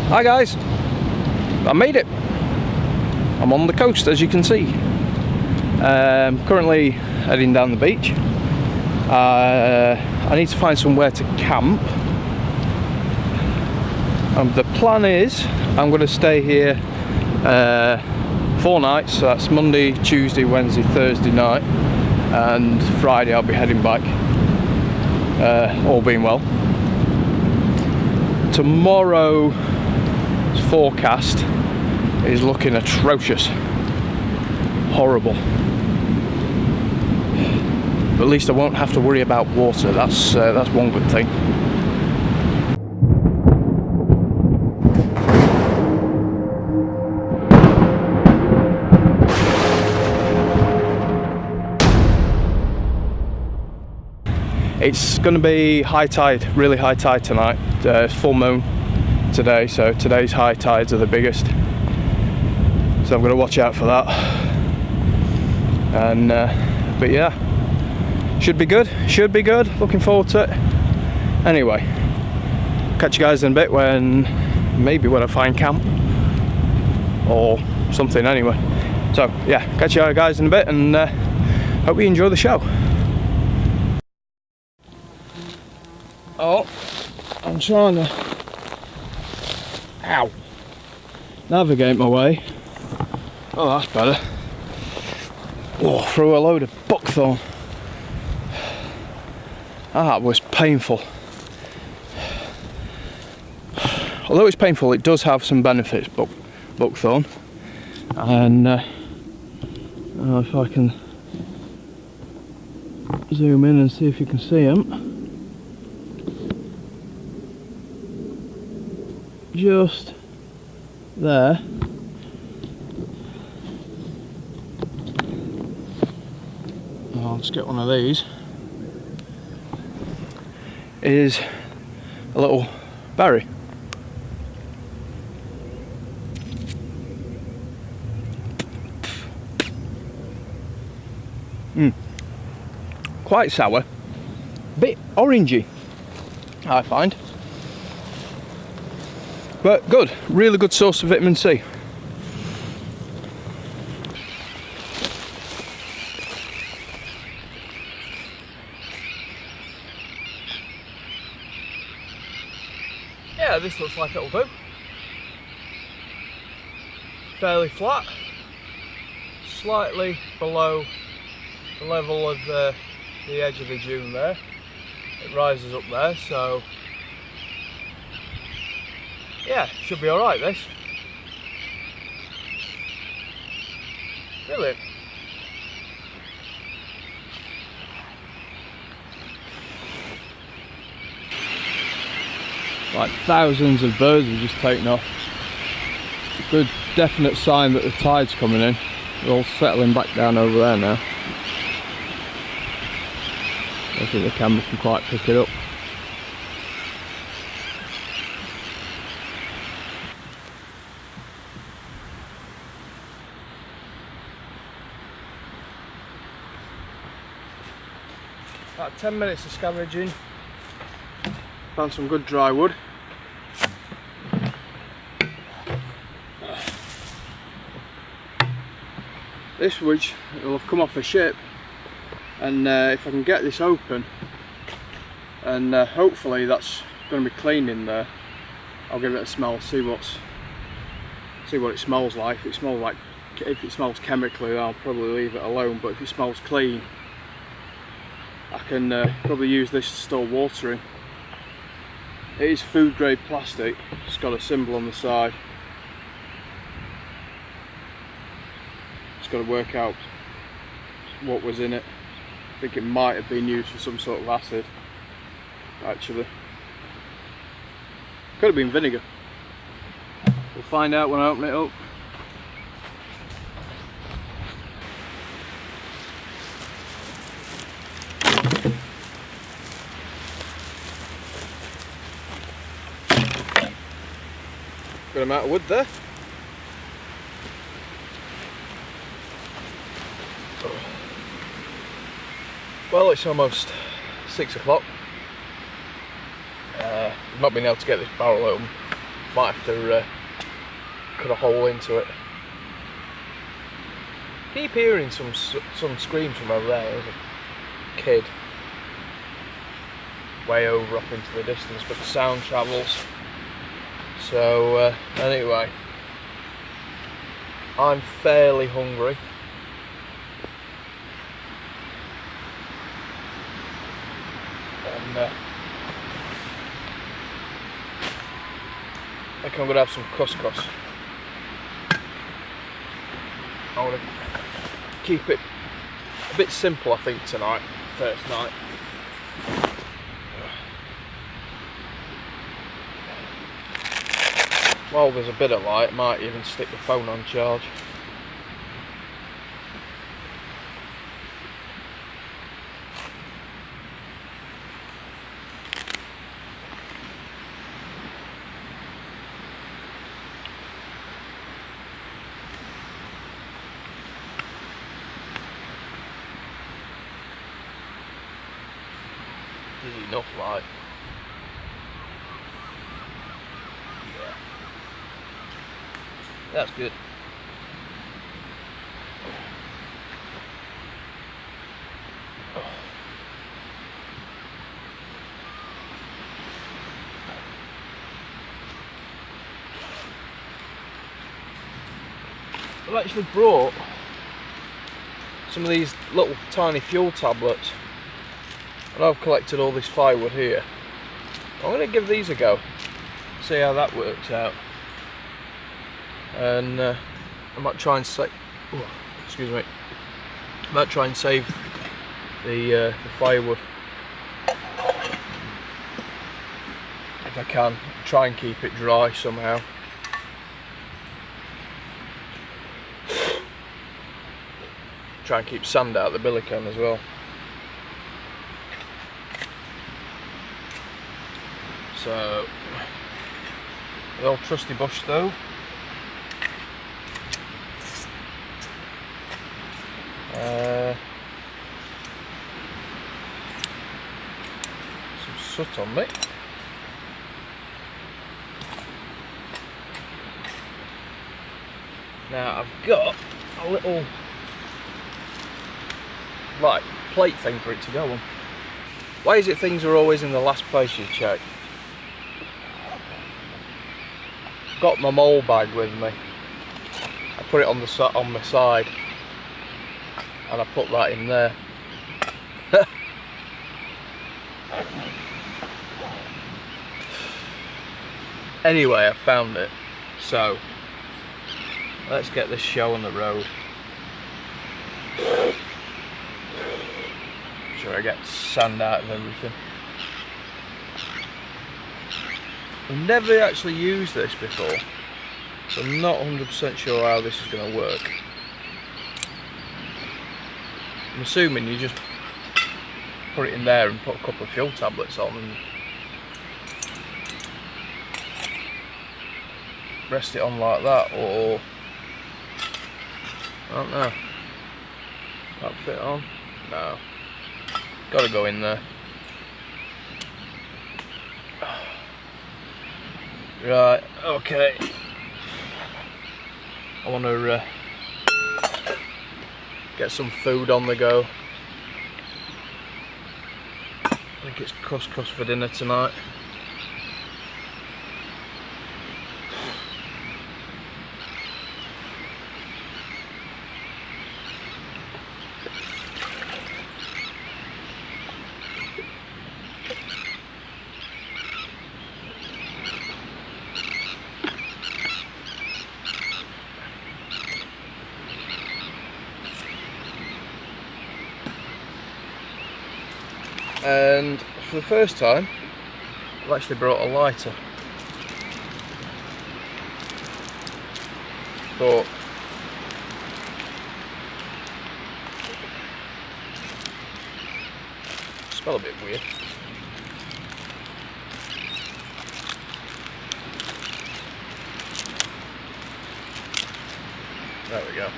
Hi guys, I made it. I'm on the coast, as you can see. Currently heading down the beach. I need to find somewhere to camp. The plan is I'm going to stay here 4 nights, so that's Monday, Tuesday, Wednesday, Thursday night, and Friday I'll be heading back, all being well. Tomorrow's forecast is looking atrocious, horrible, but at least I won't have to worry about water. That's one good thing. It's going to be high tide, really high tide tonight. Full moon today, so today's high tides are the biggest. So I'm going to watch out for that. And but yeah, should be good. Should be good. Looking forward to it. Anyway, catch you guys in a bit when I find camp or something. Anyway, so yeah, catch you guys in a bit, and hope you enjoy the show. Oh, I'm trying to navigate my way. Oh, that's better. Oh, through a load of buckthorn. That was painful. Although it's painful, it does have some benefits, buckthorn. And if I can zoom in and see if you can see them. Just there. I'll just get one of these. Is a little berry. Quite sour, bit orangey, I find. But good, really good source of vitamin C. Yeah, this looks like it'll do. Fairly flat, slightly below the level of the edge of the dune there. It rises up there, so yeah, should be alright this. Brilliant. Like thousands of birds have just taken off. Good definite sign that the tide's coming in. They're all settling back down over there now. I think the camera can quite pick it up. About 10 minutes of scavenging. Found some good dry wood. This wood will have come off a ship, and if I can get this open, and hopefully that's going to be clean in there, I'll give it a smell, see what it smells like. If it smells chemically, then I'll probably leave it alone, but if it smells clean, I can probably use this to store water in. It is food grade plastic, it's got a symbol on the side. Just got to work out what was in it. I think it might have been used for some sort of acid, actually. Could have been vinegar. We'll find out when I open it up. Good amount of wood there. Well, it's almost 6 o'clock. I've not been able to get this barrel open Might have to cut a hole into it. Keep hearing some screams from over there. There's a kid way over up into the distance, but the sound travels. So anyway, I'm fairly hungry. And I think I'm going to have some couscous. I want to keep it a bit simple, I think, tonight, first night. While there's a bit of light, might even stick the phone on charge. There's enough light. That's good. I've actually brought some of these little tiny fuel tablets, and I've collected all this firewood here. I'm going to give these a go, see how that works out. And I might try and save. Excuse me. I might try and save the firewood if I can. Try and keep it dry somehow. Try and keep sand out of the billy can as well. So the old trusty bush stove. Some soot on me. Now I've got a little like plate thing for it to go on. Why is it things are always in the last place you check? Got my mole bag with me. I put it on my side, and I put that in there. Anyway, I found it. So let's get this show on the road. Sure, I get sand out of everything. I've never actually used this before, so I'm not 100% sure how this is going to work. I'm assuming you just put it in there and put a couple of fuel tablets on and rest it on like that, or I don't know. That fit on? No. Gotta go in there. Right, okay. I want to get some food on the go. I think it's couscous for dinner tonight. And for the first time, I've actually brought a lighter. But smell a bit weird. There we go.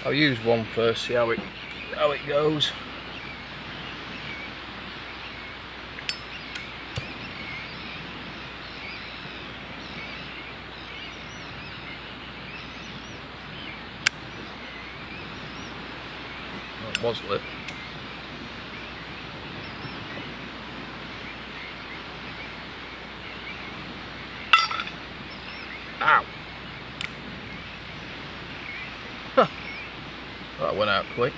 I'll use one first, see how it goes. was lit. Ow! Huh. That went out quick.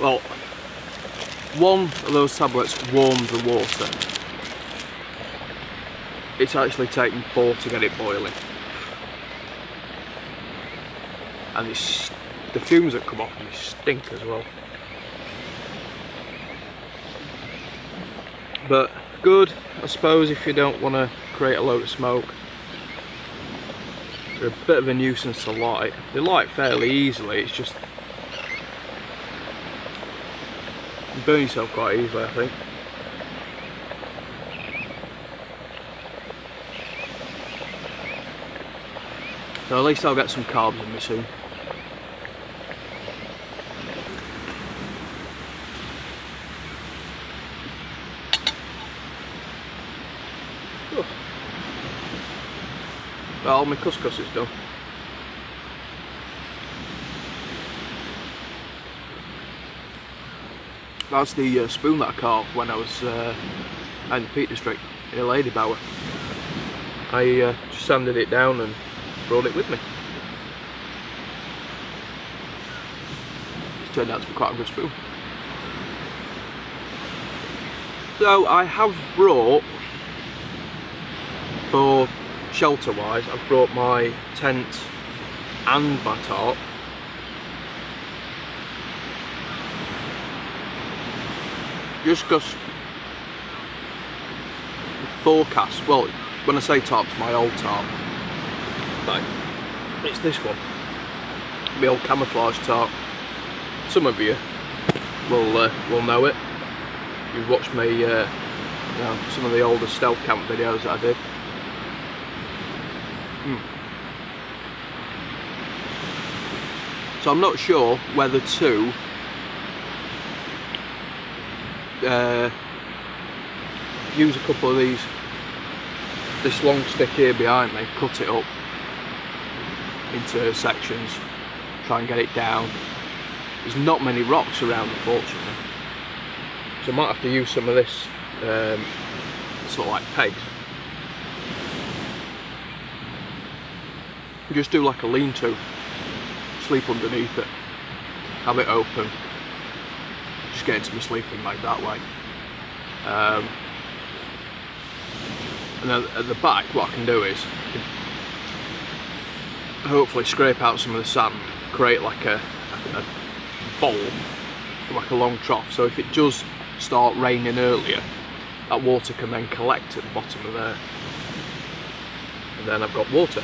Well, one of those tablets warms the water. It's actually taken 4 to get it boiling. And the fumes that come off them stink as well. But good, I suppose, if you don't want to create a load of smoke. They're a bit of a nuisance to light. They light fairly easily, it's just you burn yourself quite easily, I think. So at least I'll get some carbs in me soon. Oh. Well, my couscous is done. That's the spoon that I carved when I was in the Peak District in a Lady Bower. I just sanded it down and brought it with me. It's turned out to be quite a good spoon. So I have brought, for shelter wise, I've brought my tent and my tarp. Just because the forecast, well, when I say tarp, it's my old tarp. Like, it's this one, my old camouflage tarp. Some of you will know it. You've watched me, you know, some of the older stealth camp videos that I did. So I'm not sure whether to use a couple of these, this long stick here behind me, cut it up into sections, try and get it down. There's not many rocks around, unfortunately, so I might have to use some of this sort of like pegs. Just do like a lean-to, sleep underneath it, have it open, just get into my sleeping bag that way. And then at the back, what I can do is hopefully scrape out some of the sand, create like a bowl, like a long trough, so if it does start raining earlier, that water can then collect at the bottom of there, and then I've got water.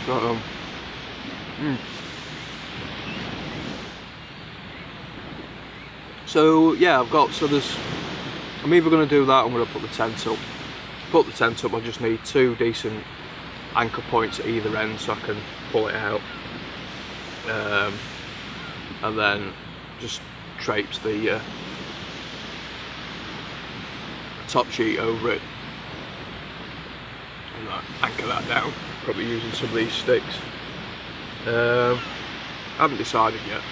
So, so yeah, I'm either going to do that or I'm going to put the tent up. Put the tent up, I just need 2 decent anchor points at either end so I can pull it out, and then just traipse the top sheet over it and anchor that down, probably using some of these sticks. I haven't decided yet.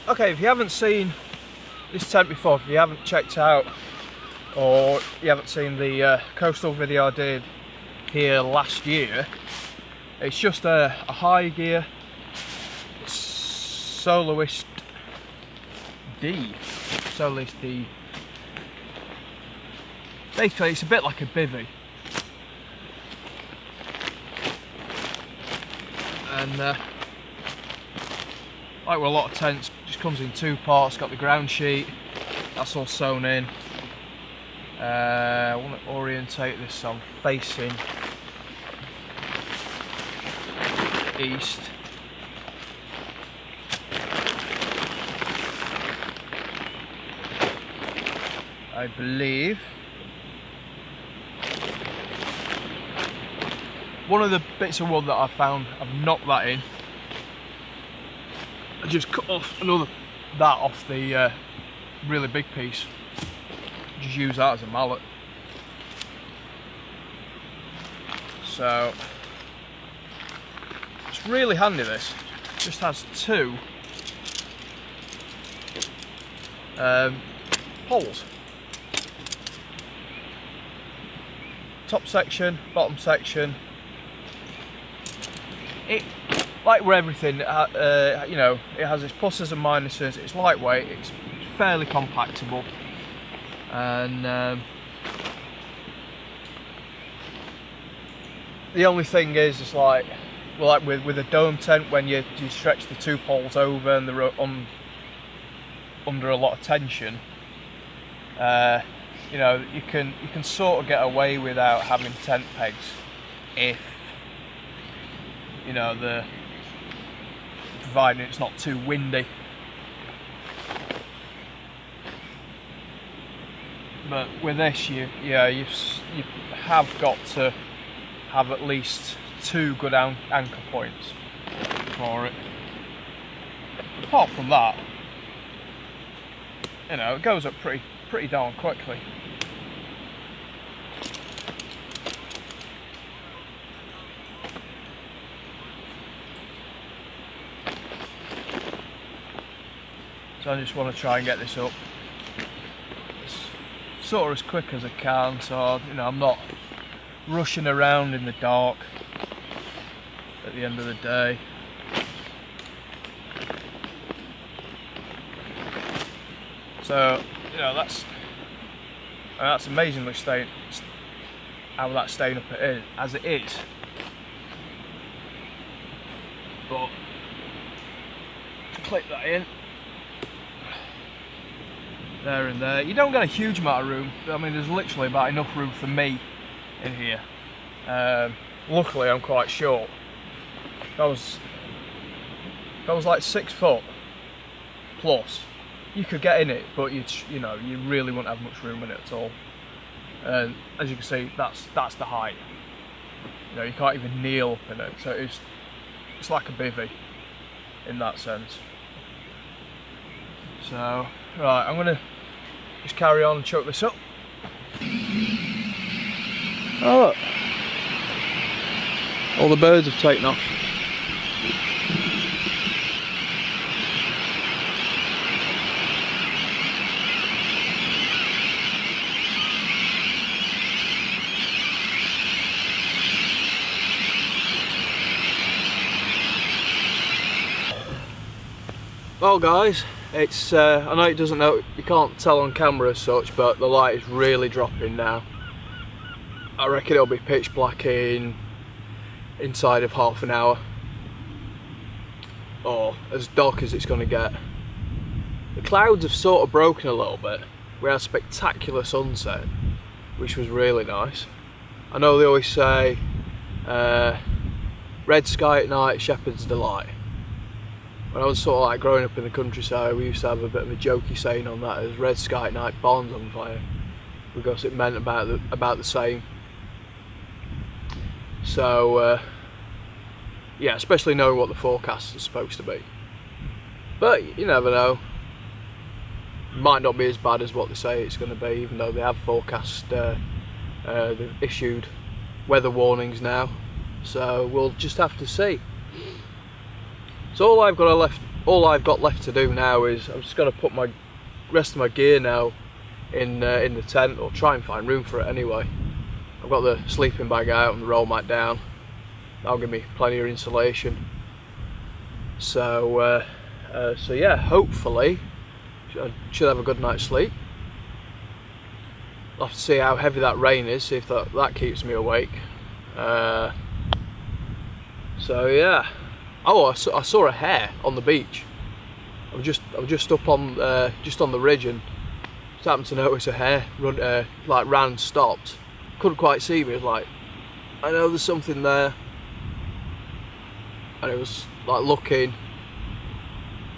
Okay, if you haven't seen this tent before, if you haven't checked out, or you haven't seen the coastal video I did here last year, it's just a high gear Soloist D. Basically, it's a bit like a bivvy, and like with a lot of tents, just comes in 2 parts. Got the ground sheet, that's all sewn in. I want to orientate this so I'm facing east. I believe one of the bits of wood that I found, I've knocked that in. I just cut off that off the really big piece. Just use that as a mallet. So it's really handy. This just has two holes. Top section, bottom section. It, like with everything, you know, it has its pluses and minuses. It's lightweight, it's fairly compactable, and the only thing is, it's like, well, like with a dome tent, when you stretch the two poles over and they're under a lot of tension, you know, you can sort of get away without having tent pegs if, you know, providing it's not too windy. But with this, you have got to have at least two good anchor points for it. Apart from that, you know, it goes up pretty darn quickly. So I just want to try and get this up sort of as quick as I can, so, you know, I'm not rushing around in the dark at the end of the day. So, you know, that's amazingly how that's staying up as it is. But to clip that in there and there, you don't get a huge amount of room. I mean, there's literally about enough room for me in here. Luckily, I'm quite short. If I was like 6 foot plus, you could get in it, but you really wouldn't have much room in it at all. And as you can see, that's the height. You know, you can't even kneel up in it, so it's like a bivvy in that sense. So, right, I'm gonna just carry on and chuck this up. Oh, look. All the birds have taken off. Well guys, it's I know you can't tell on camera as such, but the light is really dropping now. I reckon it'll be pitch black inside of half an hour, or as dark as it's going to get. The clouds have sort of broken a little bit. We had a spectacular sunset, which was really nice. I know they always say red sky at night, shepherd's delight. When I was sort of like growing up in the countryside, we used to have a bit of a jokey saying on that, as red sky at night, barns on fire, because it meant about the same. So yeah, especially knowing what the forecast is supposed to be. But you never know, might not be as bad as what they say it's going to be, even though they have forecast, they've issued weather warnings now, so we'll just have to see. So all I've got left to do now is I'm just going to put my rest of my gear now in the tent, or try and find room for it anyway. I've got the sleeping bag out and the roll mat down. That'll give me plenty of insulation. So so yeah, hopefully I should have a good night's sleep. I'll have to see how heavy that rain is, see if that keeps me awake. So yeah. Oh, I saw a hare on the beach. I was just up on the ridge, and just happened to notice a hare ran, stopped. Couldn't quite see me. I was like, I know there's something there. and it was like looking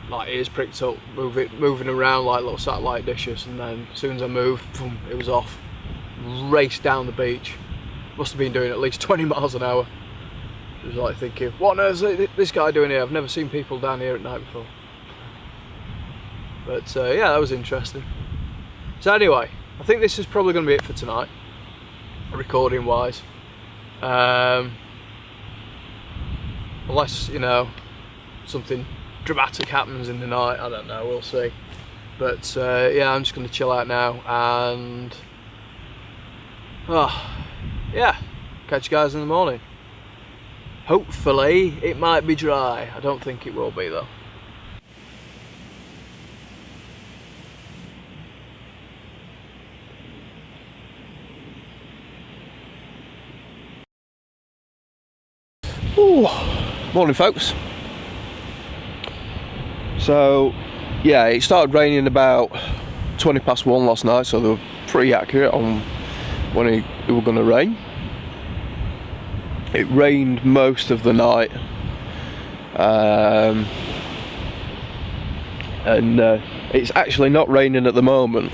like ears pricked up, moving around like little satellite dishes, and then as soon as I moved, boom, it was off. Raced down the beach. Must have been doing at least 20 miles an hour. It was like thinking, what on earth is this guy doing here? I've never seen people down here at night before. But yeah, that was interesting. So anyway, I think this is probably going to be it for tonight, recording wise. Unless, you know, something dramatic happens in the night, I don't know, we'll see. But yeah, I'm just going to chill out now and yeah, catch you guys in the morning. Hopefully it might be dry. I don't think it will be though. Ooh. Morning folks. So yeah, it started raining about 20 past 1 last night, so they were pretty accurate on when it was going to rain. It rained most of the night, and it's actually not raining at the moment,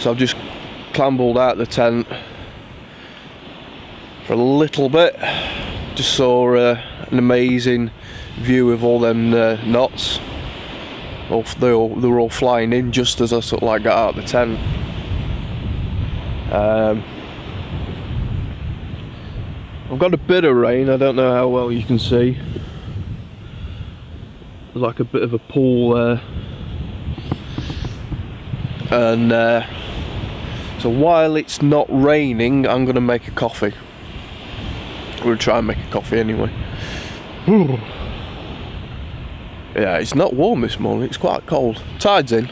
so I've just clambered out the tent for a little bit. Just saw an amazing view of all them knots. They were all flying in just as I sort of like got out of the tent. I've got a bit of rain, I don't know how well you can see. There's like a bit of a pool there. And so while it's not raining, I'm going to make a coffee. I'm going to try and make a coffee anyway. Yeah, it's not warm this morning, it's quite cold. Tide's in.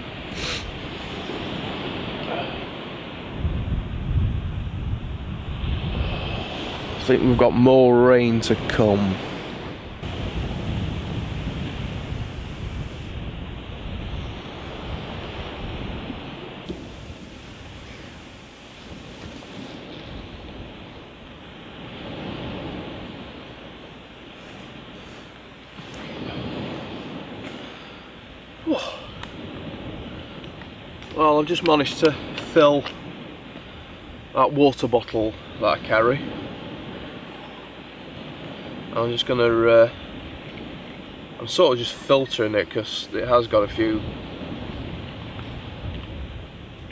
I think we've got more rain to come. Well, I've just managed to fill that water bottle that I carry. I'm just gonna, I'm sort of just filtering it because it has got a few,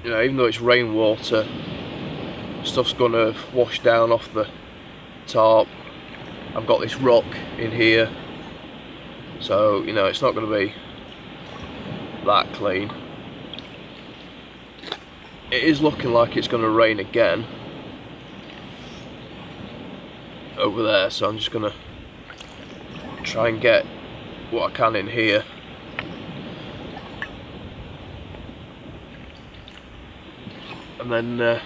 you know, even though it's rainwater, stuff's gonna wash down off the tarp. I've got this rock in here, so, you know, it's not gonna be that clean. It is looking like it's gonna rain again over there, so I'm just gonna try and get what I can in here. And then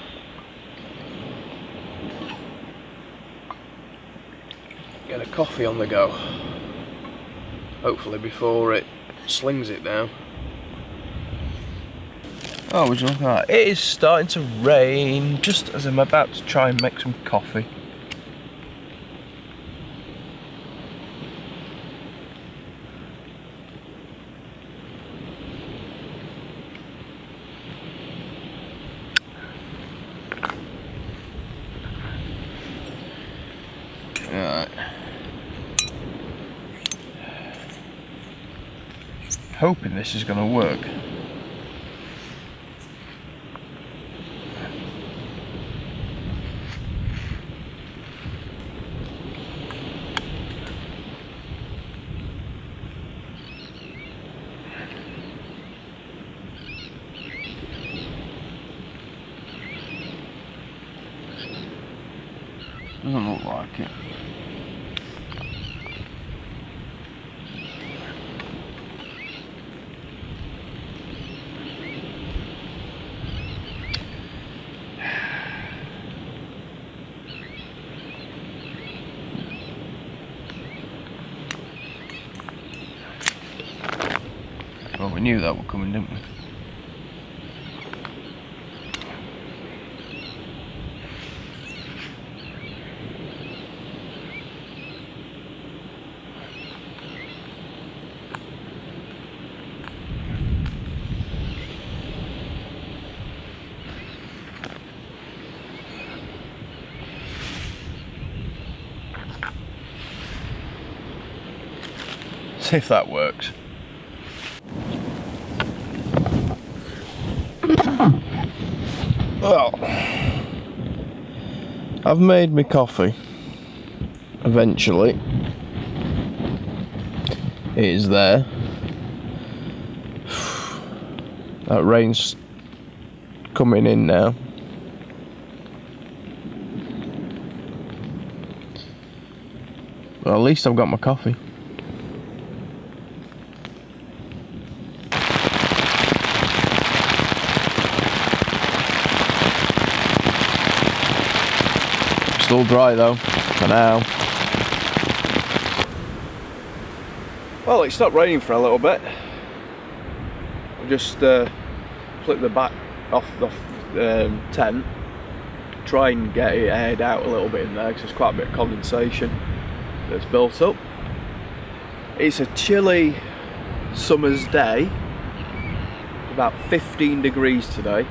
get a coffee on the go, hopefully before it slings it down. Oh, would you look at that? It is starting to rain just as I'm about to try and make some coffee. Alright. Hoping this is going to work. Doesn't look like it. Well, we knew that were coming, didn't we? See if that works. Well, I've made my coffee. Eventually, it is there. That rain's coming in now. Well, at least I've got my coffee. Still dry though, for now. Well, it stopped raining for a little bit. I've just flipped the back off the tent, try and get it aired out a little bit in there because there's quite a bit of condensation that's built up. It's a chilly summer's day, about 15 degrees today.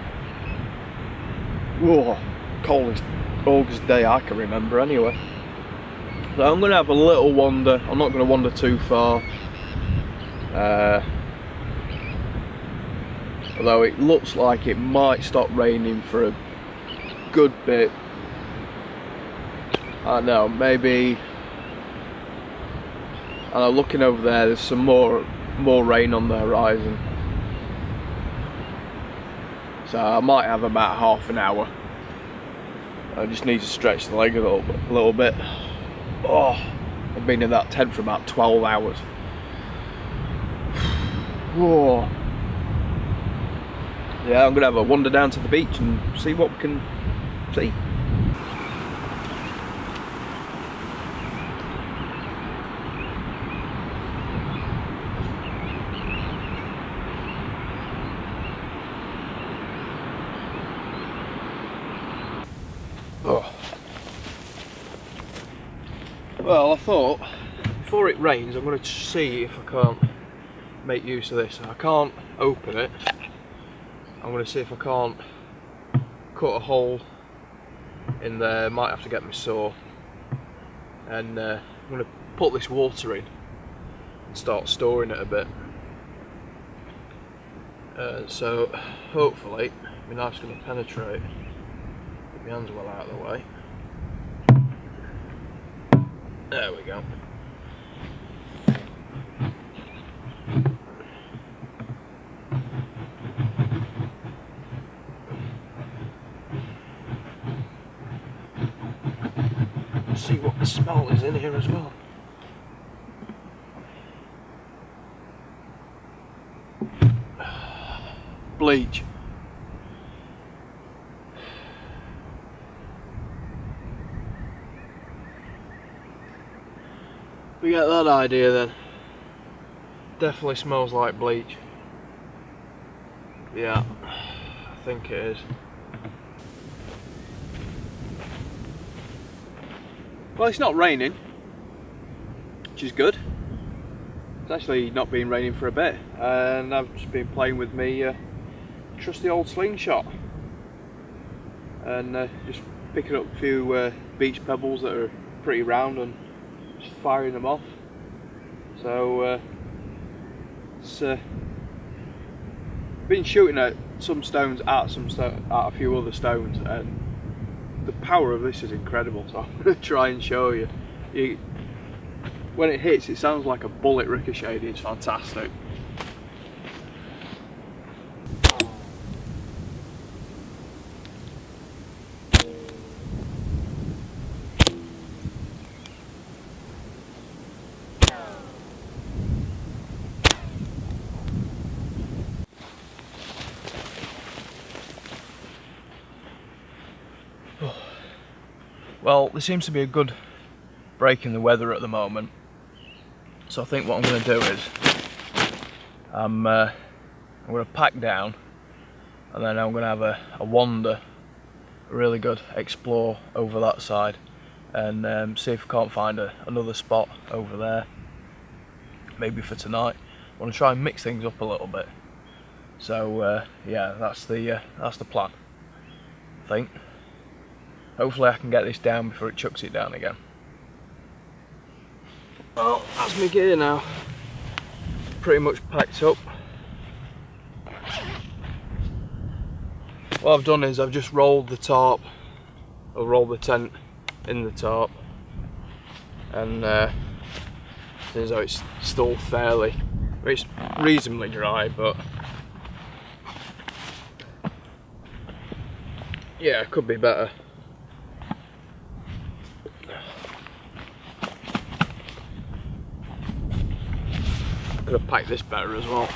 Whoa, coldest August day I can remember anyway. So I'm going to have a little wander. I'm not going to wander too far. Although it looks like it might stop raining for a good bit. I don't know, maybe. I know, looking over there's some more rain on the horizon. So I might have about half an hour. I just need to stretch the leg a little bit. Oh, I've been in that tent for about 12 hours. Whoa. Yeah, I'm gonna have a wander down to the beach and see what we can see. Oh. Well, I thought before it rains I'm going to see if I can't make use of this. I can't open it. I'm going to see if I can't cut a hole in there. Might have to get my saw, and I'm going to put this water in and start storing it a bit. So hopefully my knife's going to penetrate. Get my hands well out of the way. There we go. Let's see what the smell is in here as well. Bleach. We get that idea then. Definitely smells like bleach. Yeah, I think it is. Well, it's not raining, which is good. It's actually not been raining for a bit, and I've just been playing with me trusty old slingshot, and just picking up a few beach pebbles that are pretty round and just firing them off. So it's been shooting at some stones, at a few other stones, and the power of this is incredible. So I'm going to try and show you. When it hits, it sounds like a bullet ricocheting. It's fantastic. Well, there seems to be a good break in the weather at the moment, so I think what I'm going to do is I'm going to pack down, and then I'm going to have a wander, a really good explore over that side, and see if I can't find another spot over there, maybe for tonight. I want to try and mix things up a little bit. So yeah, that's the plan, I think. Hopefully I can get this down before it chucks it down again. Well, that's my gear now. pretty much packed up. What I've done is I've just rolled the tarp, or rolled the tent in the tarp, and turns out it's still fairly, it's reasonably dry, but yeah, it could be better. Could have packed this better as well.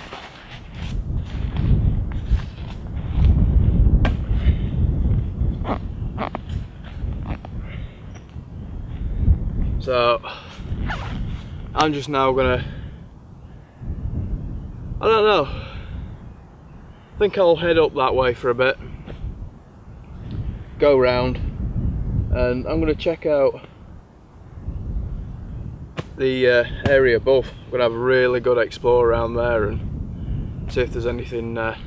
So I'm just now gonna, I don't know, I think I'll head up that way for a bit, go round, and I'm gonna check out the area above. I'm gonna have a really good explore around there and see if there's anything that's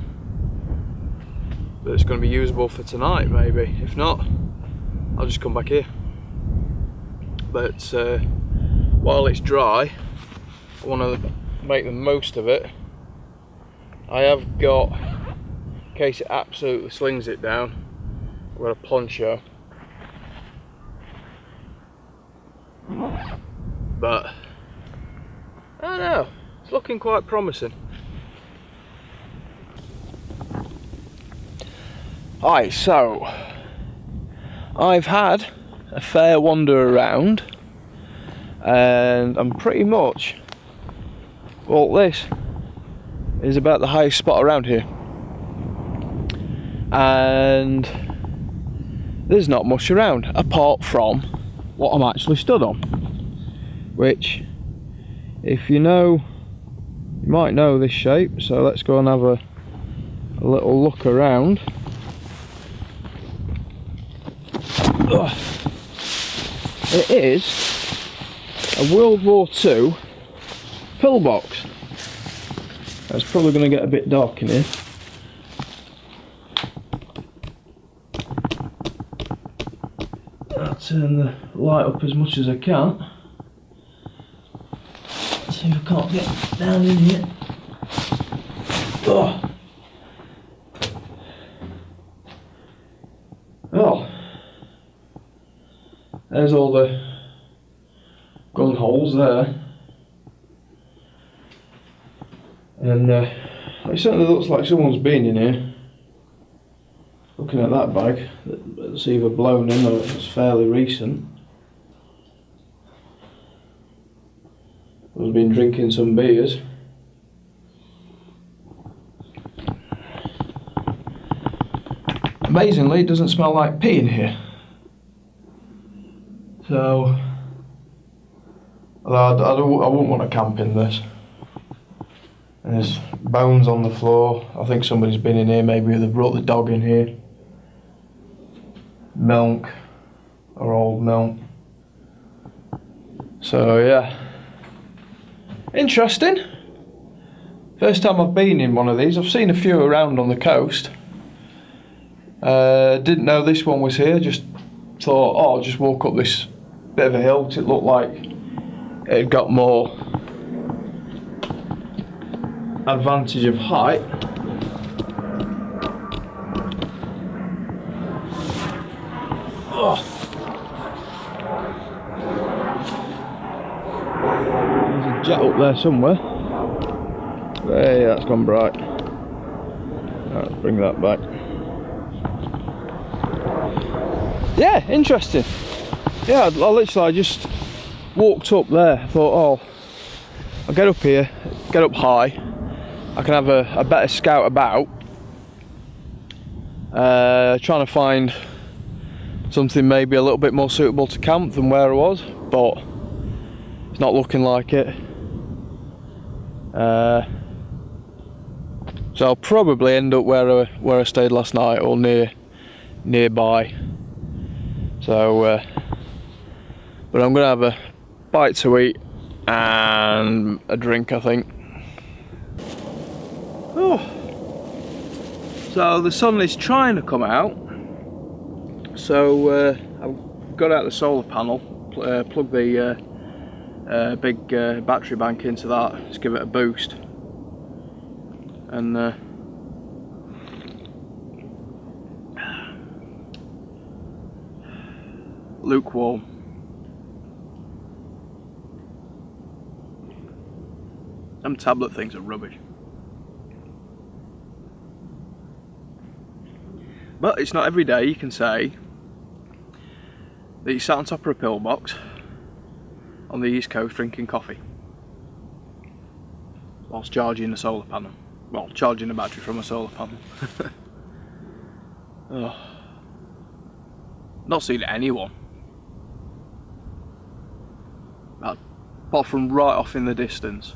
gonna be usable for tonight. Maybe if not, I'll just come back here. But while it's dry, I want to make the most of it. I have got, in case it absolutely slings it down, I've got a poncho. But I don't know, it's looking quite promising. Alright, so I've had a fair wander around, and I'm pretty much, well, this is about the highest spot around here, and there's not much around apart from what I'm actually stood on, which, if you know, you might know this shape. So let's go and have a little look around. Ugh. It is a World War II pillbox. It's probably going to get a bit dark in here. I'll turn the light up as much as I can. Let's see if I can't get down in here. Oh. Oh. There's all the gun holes there, and it certainly looks like someone's been in here. Looking at that bag, it's either blown in or it's fairly recent. I've been drinking some beers. Amazingly, it doesn't smell like pee in here. So, although I wouldn't want to camp in this. And there's bones on the floor. I think somebody's been in here. Maybe they've brought the dog in here. Milk, or old milk. So yeah, interesting. First time I've been in one of these. I've seen a few around on the coast. Didn't know this one was here. Just thought, oh, I'll just walk up this bit of a hill, because it looked like it had got more advantage of height. Oh. There's a jet up there somewhere. Hey, that's gone bright. Let's bring that back. Yeah, interesting. Yeah, I just walked up there. I thought, oh, I'll get up here, get up high. I can have a better scout about. Trying to find something maybe a little bit more suitable to camp than where I was, but it's not looking like it. So I'll probably end up where I stayed last night, or nearby. So, but I'm gonna have a bite to eat and a drink, I think. Oh, so the sun is trying to come out. So I've got out the solar panel, plugged the big battery bank into that, just give it a boost, and lukewarm. Them tablet things are rubbish. But it's not every day you can say that you sat on top of a pillbox on the East Coast drinking coffee whilst charging a solar panel. Well, charging a battery from a solar panel. Oh. Not seen anyone. Apart from right off in the distance.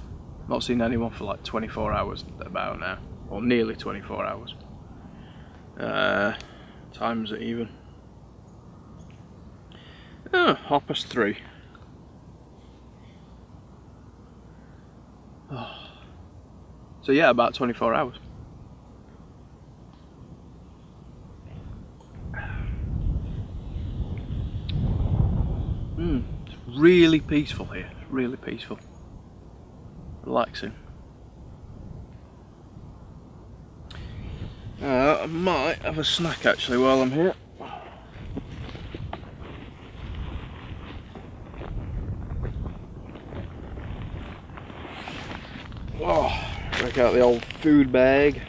Not seen anyone for like 24 hours about now. Or nearly 24 hours. Time's it even? 3:30. Oh. So yeah, about 24 hours. It's really peaceful here, really peaceful. Relaxing. I might have a snack actually while I'm here. Oh, break out the old food bag.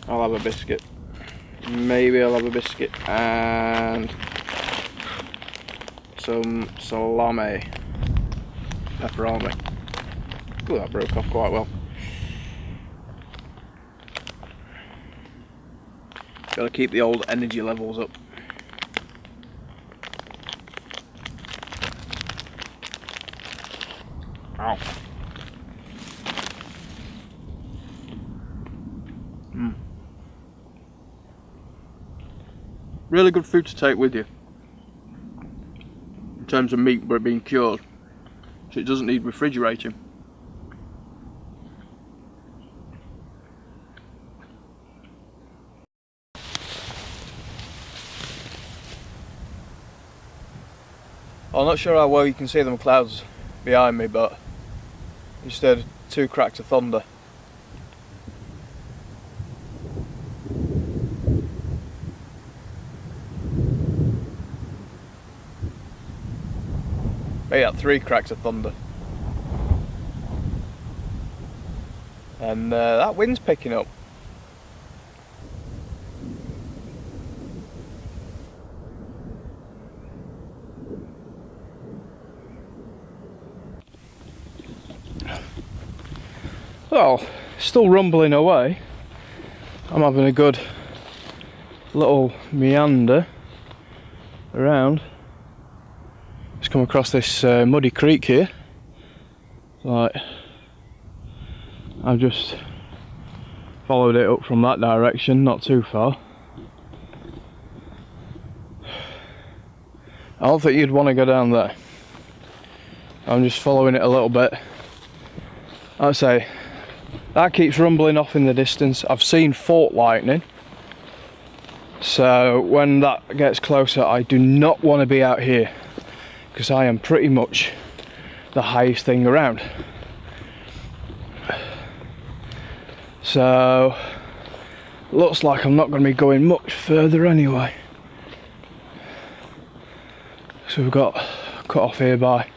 I'll have a biscuit. Maybe I'll have a biscuit and some salami, pepperoni. Oh, that broke off quite well. Gotta keep the old energy levels up. Ow. Really good food to take with you. In terms of meat, but being cured. So it doesn't need refrigerating. I'm not sure how well you can see them clouds behind me, but just heard 2 cracks of thunder. Yeah, 3 cracks of thunder. And that wind's picking up. Well, still rumbling away. I'm having a good little meander around. Just come across this muddy creek here. Like, I've just followed it up from that direction, not too far. I don't think you'd want to go down there. I'm just following it a little bit. I'd say that keeps rumbling off in the distance. I've seen fault lightning, so when that gets closer I do not want to be out here, because I am pretty much the highest thing around. So looks like I'm not going to be going much further anyway. So we've got cut off here by,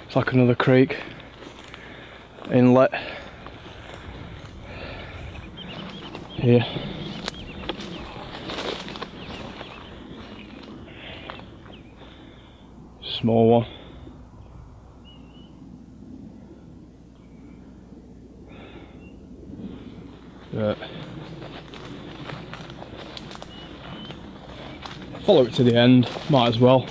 it's like another creek inlet here. Small one. But follow it to the end, might as well.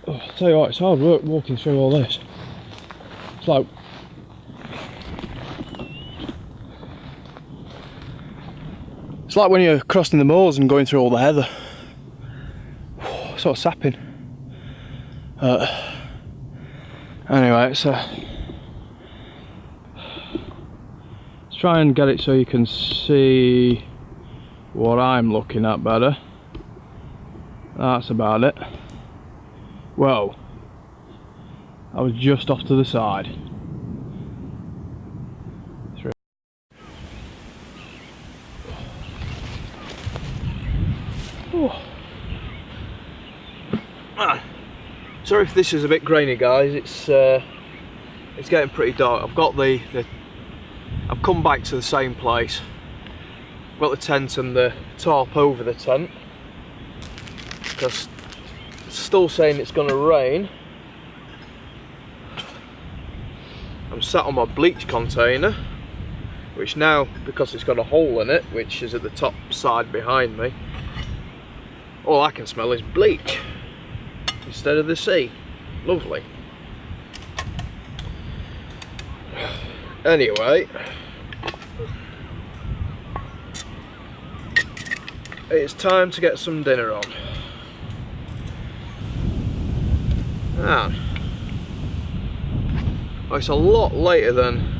Oh, I'll tell you what, it's hard work walking through all this. It's like when you're crossing the moors and going through all the heather. Sort of sapping. Anyway, it's Let's try and get it so you can see what I'm looking at better. That's about it. Whoa. I was just off to the side. Oh. Sorry if this is a bit grainy, guys. It's getting pretty dark. I've come back to the same place. I've got the tent and the tarp over the tent because it's still saying it's going to rain. I'm sat on my bleach container, which now, because it's got a hole in it, which is at the top side behind me, all I can smell is bleach instead of the sea. Lovely. Anyway, it's time to get some dinner on. Well, it's a lot later than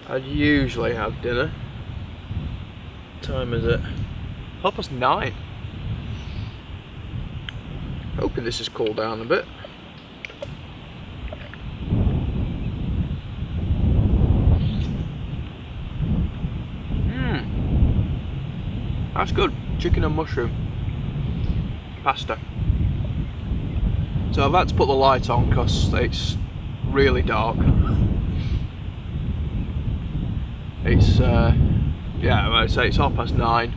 I'd usually have dinner. What time is it? 9:30. Hoping this has cooled down a bit. That's good. Chicken and mushroom pasta. So I've had to put the light on because it's really dark. It's yeah, I'd say it's 9:30.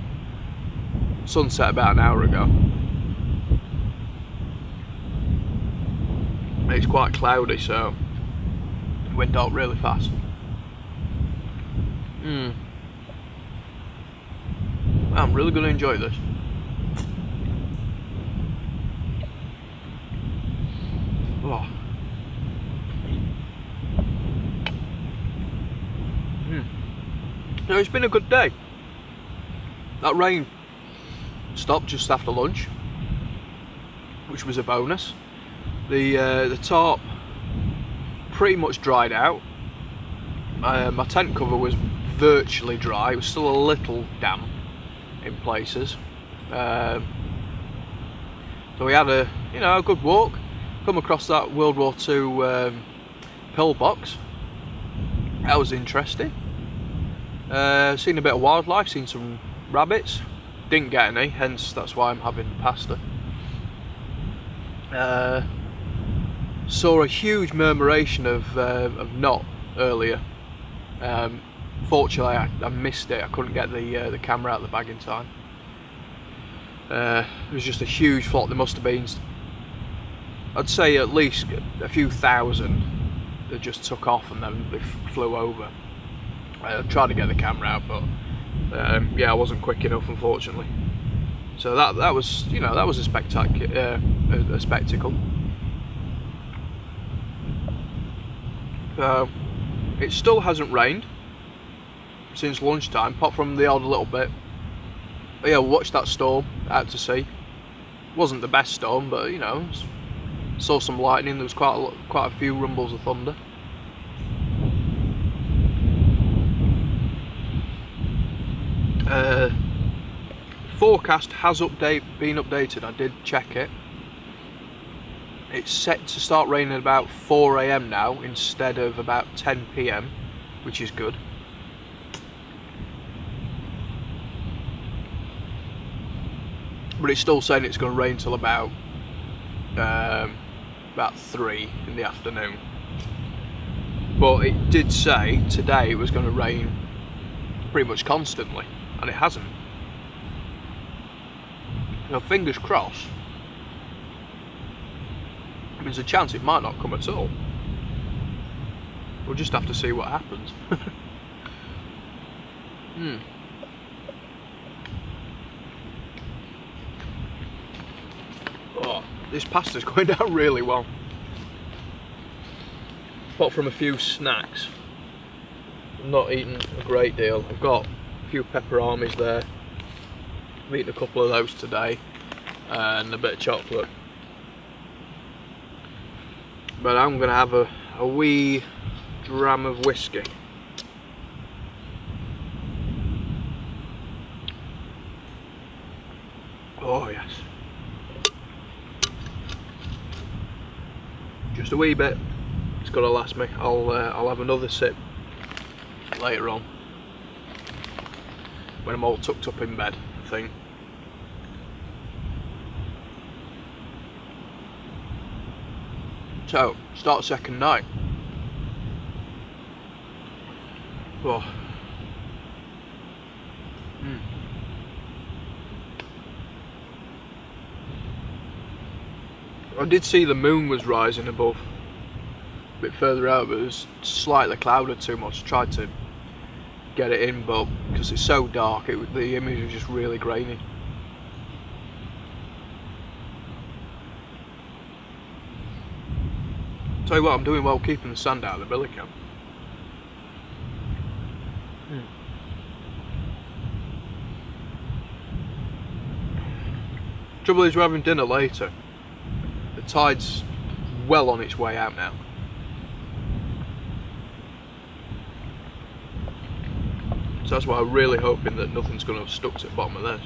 Sunset about an hour ago. It's quite cloudy, so it went dark really fast. I'm really going to enjoy this. Oh. So it's been a good day. That rain stopped just after lunch, which was a bonus. The tarp pretty much dried out. My tent cover was virtually dry. It was still a little damp in places. So we had a good walk. Come across that World War II pillbox. That was interesting. Seen a bit of wildlife. Seen some rabbits. Didn't get any, hence that's why I'm having the pasta. Saw a huge murmuration of knot earlier. Fortunately, I missed it. I couldn't get the camera out of the bag in time. It was just a huge flock. There must have been, I'd say, at least a few thousand that just took off and then they flew over. I tried to get the camera out, but yeah, I wasn't quick enough, unfortunately. So that was, that was a spectacle. It still hasn't rained since lunchtime, apart from the odd little bit. But yeah, we watched that storm out to sea. Wasn't the best storm, but saw some lightning. There was quite a few rumbles of thunder. Forecast has been updated. I did check it. It's set to start raining at about 4 AM now instead of about 10 PM, which is good. But it's still saying it's going to rain till about 3 in the afternoon. But it did say today it was going to rain pretty much constantly, and it hasn't. Fingers crossed. There's a chance it might not come at all. We'll just have to see what happens. Oh, this pasta's going down really well. Apart from a few snacks, I'm not eating a great deal. I've got a few pepperonis there. I've eaten a couple of those today, and a bit of chocolate. But I'm going to have a wee dram of whiskey. Just a wee bit. It's got to last me. I'll have another sip later on when I'm all tucked up in bed, I think. So, start second night. Oh. I did see the moon was rising above, a bit further out, but it was slightly clouded too much. I tried to get it in, but because it's so dark, the image was just really grainy. Tell you what, I'm doing well keeping the sand out of the billy cam. Trouble is, we're having dinner later. The tide's well on its way out now. So that's why I'm really hoping that nothing's going to have stuck to the bottom of this.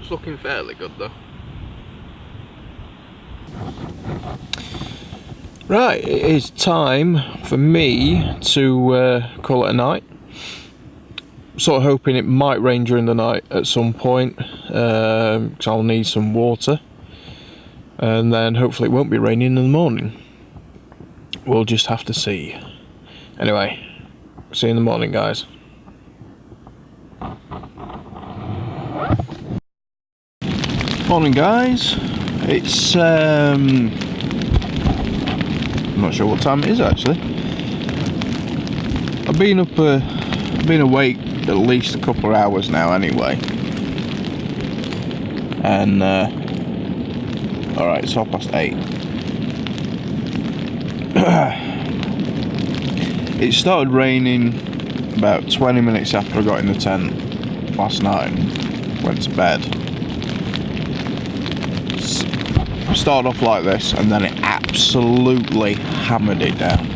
It's looking fairly good though. Right, it is time for me to call it a night. Sort of hoping it might rain during the night at some point, because I'll need some water, and then hopefully it won't be raining in the morning. We'll just have to see. Anyway, see you in the morning, guys. Morning, guys. It's I'm not sure what time it is actually. I've been awake at least a couple of hours now anyway, and alright, it's 8:30. It started raining about 20 minutes after I got in the tent last night and went to bed. Started off like this and then it absolutely hammered it down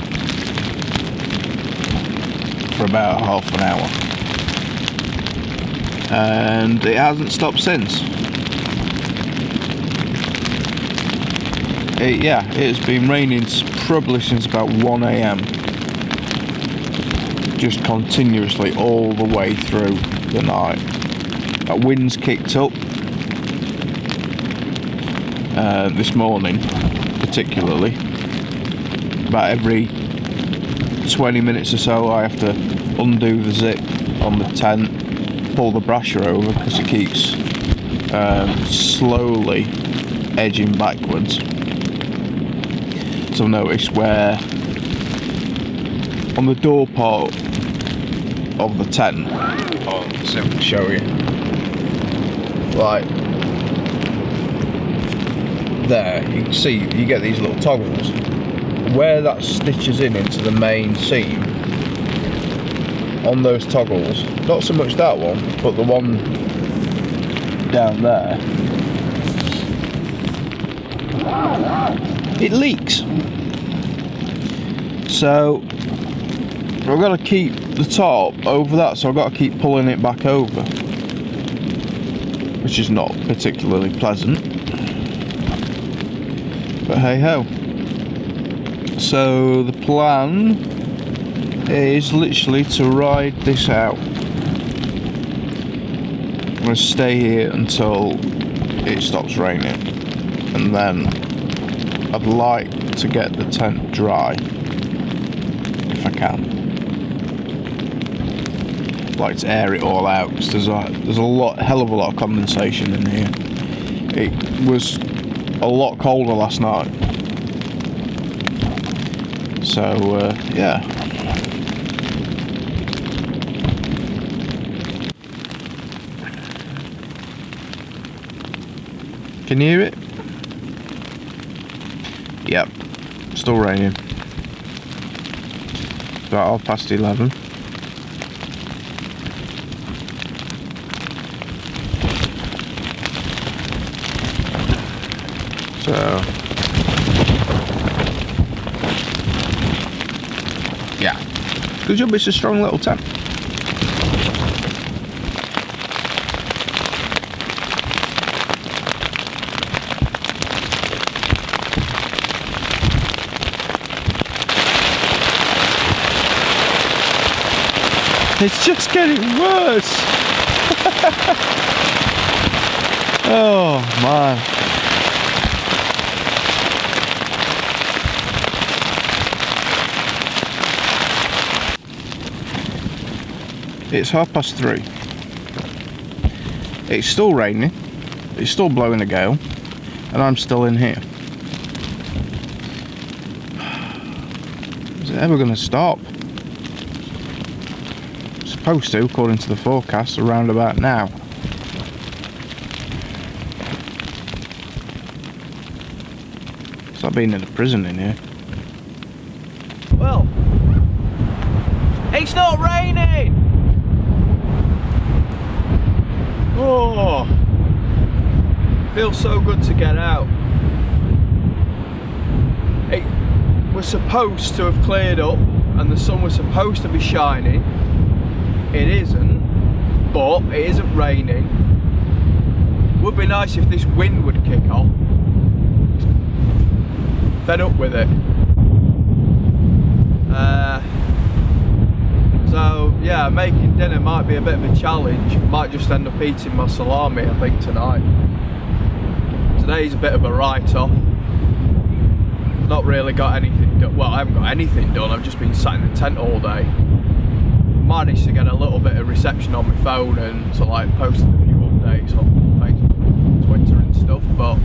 for about half an hour, and it hasn't stopped since. It's been raining probably since about 1 AM, just continuously all the way through the night. That wind's kicked up this morning particularly. About every 20 minutes or so I have to undo the zip on the tent, pull the brasher over because it keeps slowly edging backwards. So I've noticed where on the door part of the tent, let's see if I can show you, like there, you can see you get these little toggles. Where that stitches into the main seam, on those toggles, not so much that one, but the one down there, it leaks. So I've got to keep the top over that, so I've got to keep pulling it back over, which is not particularly pleasant, but hey ho. So the plan is literally to ride this out. I'm going to stay here until it stops raining, and then I'd like to get the tent dry if I can. I'd like to air it all out because there's a hell of a lot of condensation in here. It was a lot colder last night. So yeah. Can you hear it? Yep, still raining. About 11:30. So yeah, good job. It's a strong little tent. It's just getting worse. Oh man. It's 3:30. It's still raining. It's still blowing a gale, and I'm still in here. Is it ever going to stop? It's supposed to, according to the forecast, around about now. It's like being in a prison in here. Well, it's not raining! Oh, feels so good to get out. It was supposed to have cleared up and the sun was supposed to be shining. It isn't, but it isn't raining. Would be nice if this wind would kick off. Fed up with it. So yeah, making dinner might be a bit of a challenge. Might just end up eating my salami, I think, tonight. Today's a bit of a write-off. Not really got anything done. Well, I haven't got anything done. I've just been sat in the tent all day. Managed to get a little bit of reception on my phone and so like posted a few updates on Facebook, Twitter and stuff, but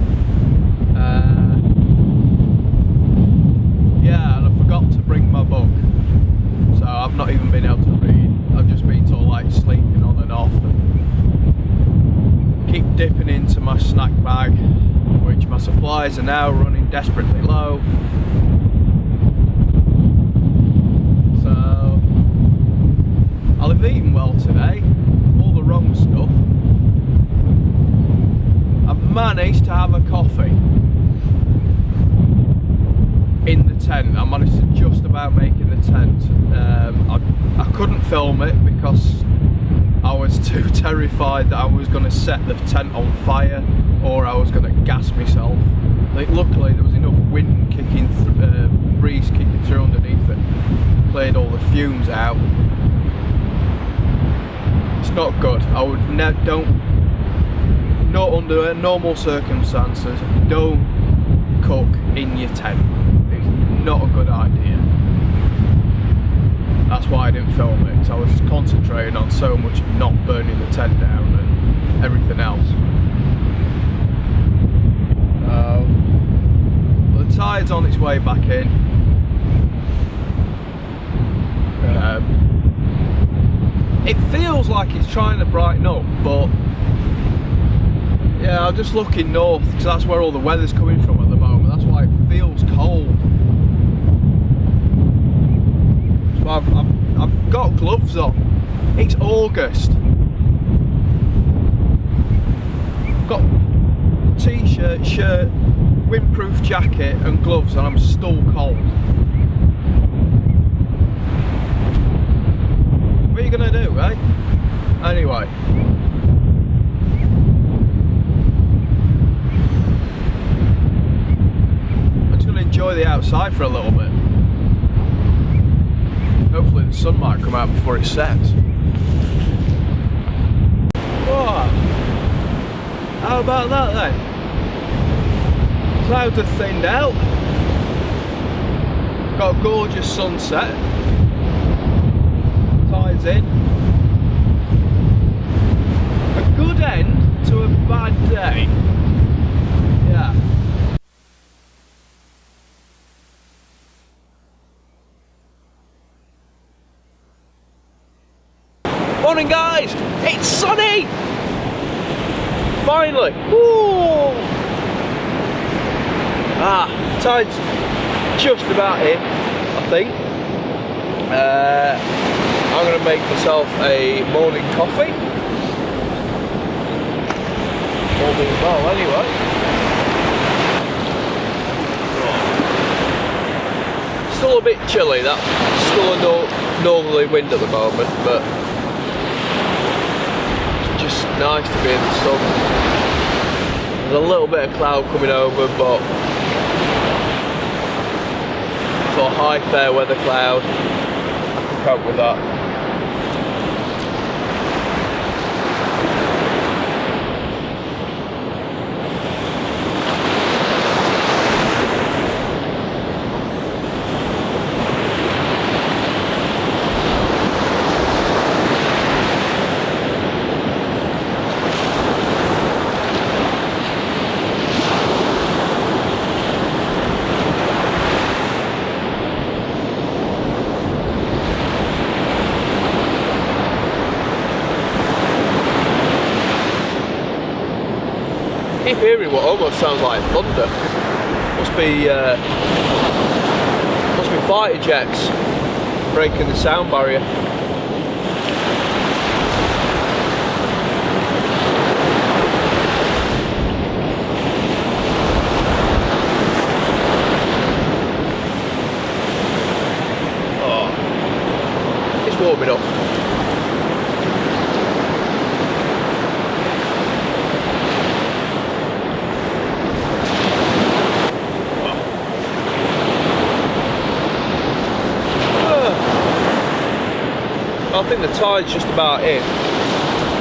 yeah, and I forgot to bring my book. So I've not even been able to read. I've just been sort of like sleeping on and off and keep dipping into my snack bag, which my supplies are now running desperately low. So I'll have eaten well today, all the wrong stuff. I've managed to have a coffee in the tent. I managed to just about make it in the tent. I couldn't film it because I was too terrified that I was going to set the tent on fire or I was going to gas myself. Like, luckily there was enough wind kicking breeze kicking through underneath it, cleared all the fumes out. It's not good. I would not under normal circumstances, don't cook in your tent. It's not a good idea. That's why I didn't film it, because I was concentrating on so much not burning the tent down and everything else. The tide's on its way back in. It feels like it's trying to brighten up, but yeah, I'm just looking north because that's where all the weather's coming from at the moment. That's why it feels cold. So I've got gloves on. It's August. I've got t-shirt, shirt, windproof jacket and gloves and I'm still cold. What are you gonna do, eh? Anyway. I'm just gonna enjoy the outside for a little bit. Hopefully the sun might come out before it sets. Whoa. How about that then? Clouds have thinned out. Got a gorgeous sunset. Tide's in. A good end to a bad day. Yeah. Morning guys! It's sunny! Finally! Woo! Tide's just about here, I think. I'm going to make myself a morning coffee. All doing well anyway. Still a bit chilly, that's still a northerly wind at the moment, but it's just nice to be in the sun. There's a little bit of cloud coming over, but it's a high fair weather cloud. I can cope with that. keep hearing what almost sounds like thunder. Must be fighter jets breaking the sound barrier. Oh, it's warming up. I think the tide's just about in.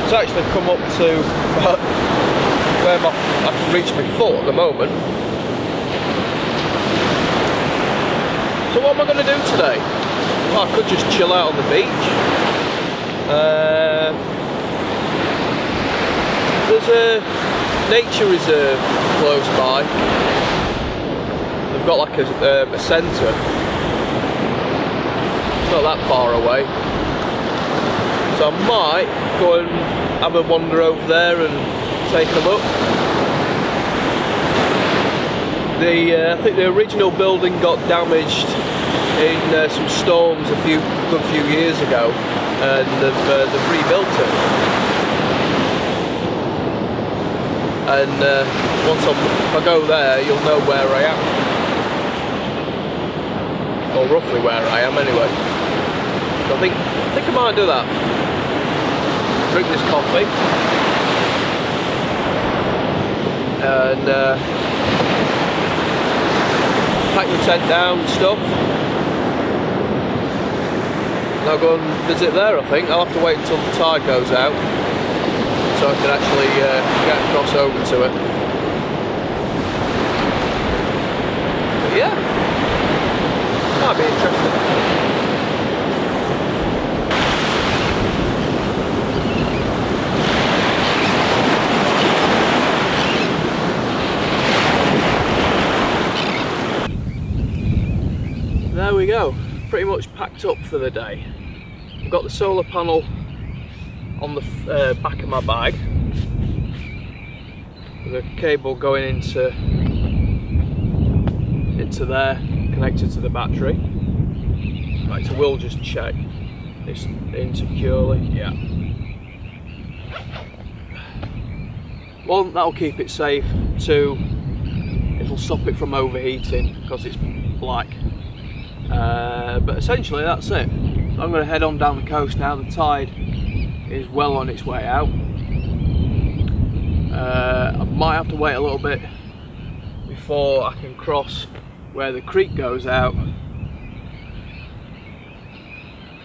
It's actually come up to about where I can reach my foot at the moment. So what am I going to do today? Well, I could just chill out on the beach. There's a nature reserve close by. They've got like a centre. It's not that far away. So I might go and have a wander over there and take a look. I think the original building got damaged in some storms a good few years ago, and they've rebuilt it. And if I go there, you'll know where I am, or roughly where I am anyway. So I think I might do that. Drink this coffee and pack the tent down and stuff, and I'll go and visit there. I think I'll have to wait until the tide goes out so I can actually get across over to it. But yeah, might be interesting. There we go, pretty much packed up for the day. I've got the solar panel on the back of my bag, with a cable going into there, connected to the battery. Right, so we'll just check it's in securely. Yeah. One, that'll keep it safe. Two, it'll stop it from overheating because it's black. But essentially that's it. I'm going to head on down the coast now. The tide is well on its way out. I might have to wait a little bit before I can cross where the creek goes out,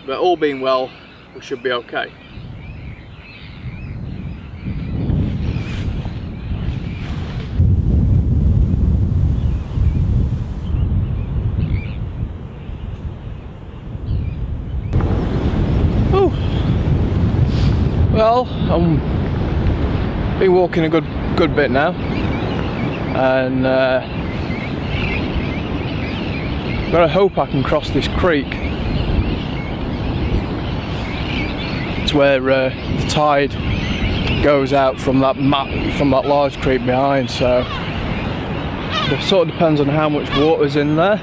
but all being well, we should be okay. Well, I've been walking a good bit now, and gotta hope I can cross this creek. It's where the tide goes out from that large creek behind. So it sort of depends on how much water's in there.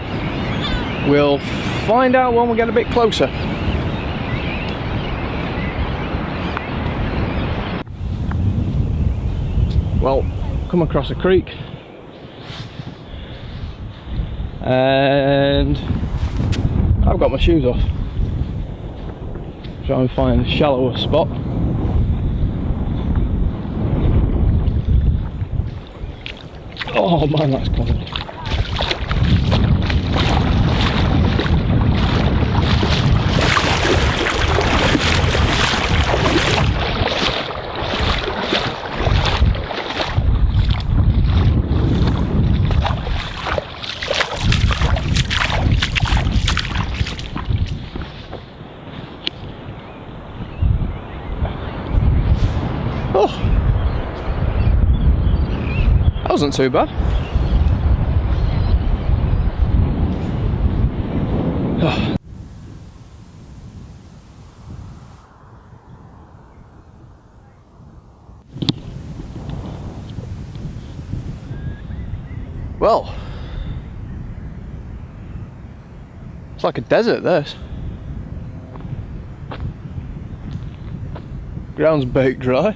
We'll find out when we get a bit closer. Well, come across a creek and I've got my shoes off. Try and find a shallower spot. Oh man, that's cold. That wasn't too bad. Oh. Well, it's like a desert, this. Ground's baked dry.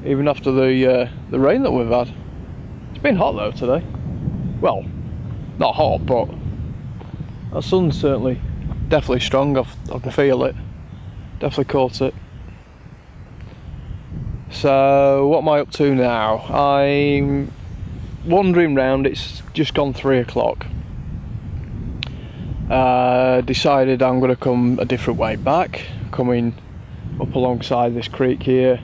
Even after the rain that we've had. It's been hot though today. Well, not hot, but the sun's certainly definitely strong. I can feel it. Definitely caught it. So what am I up to now? I'm wandering round. It's just gone 3 o'clock. Decided I'm going to come a different way back, coming up alongside this creek here.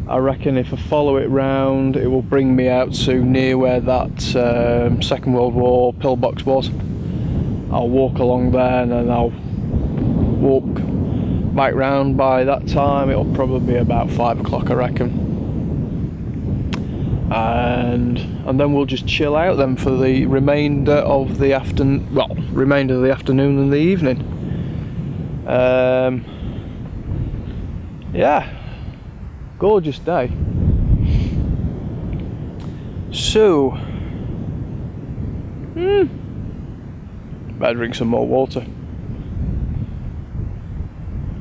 I reckon if I follow it round, it will bring me out to near where that Second World War pillbox was. I'll walk along there and then I'll walk back round. By that time it'll probably be about 5 o'clock, I reckon. And then we'll just chill out then for the remainder of the afternoon and the evening. Yeah, gorgeous day. So better drink some more water.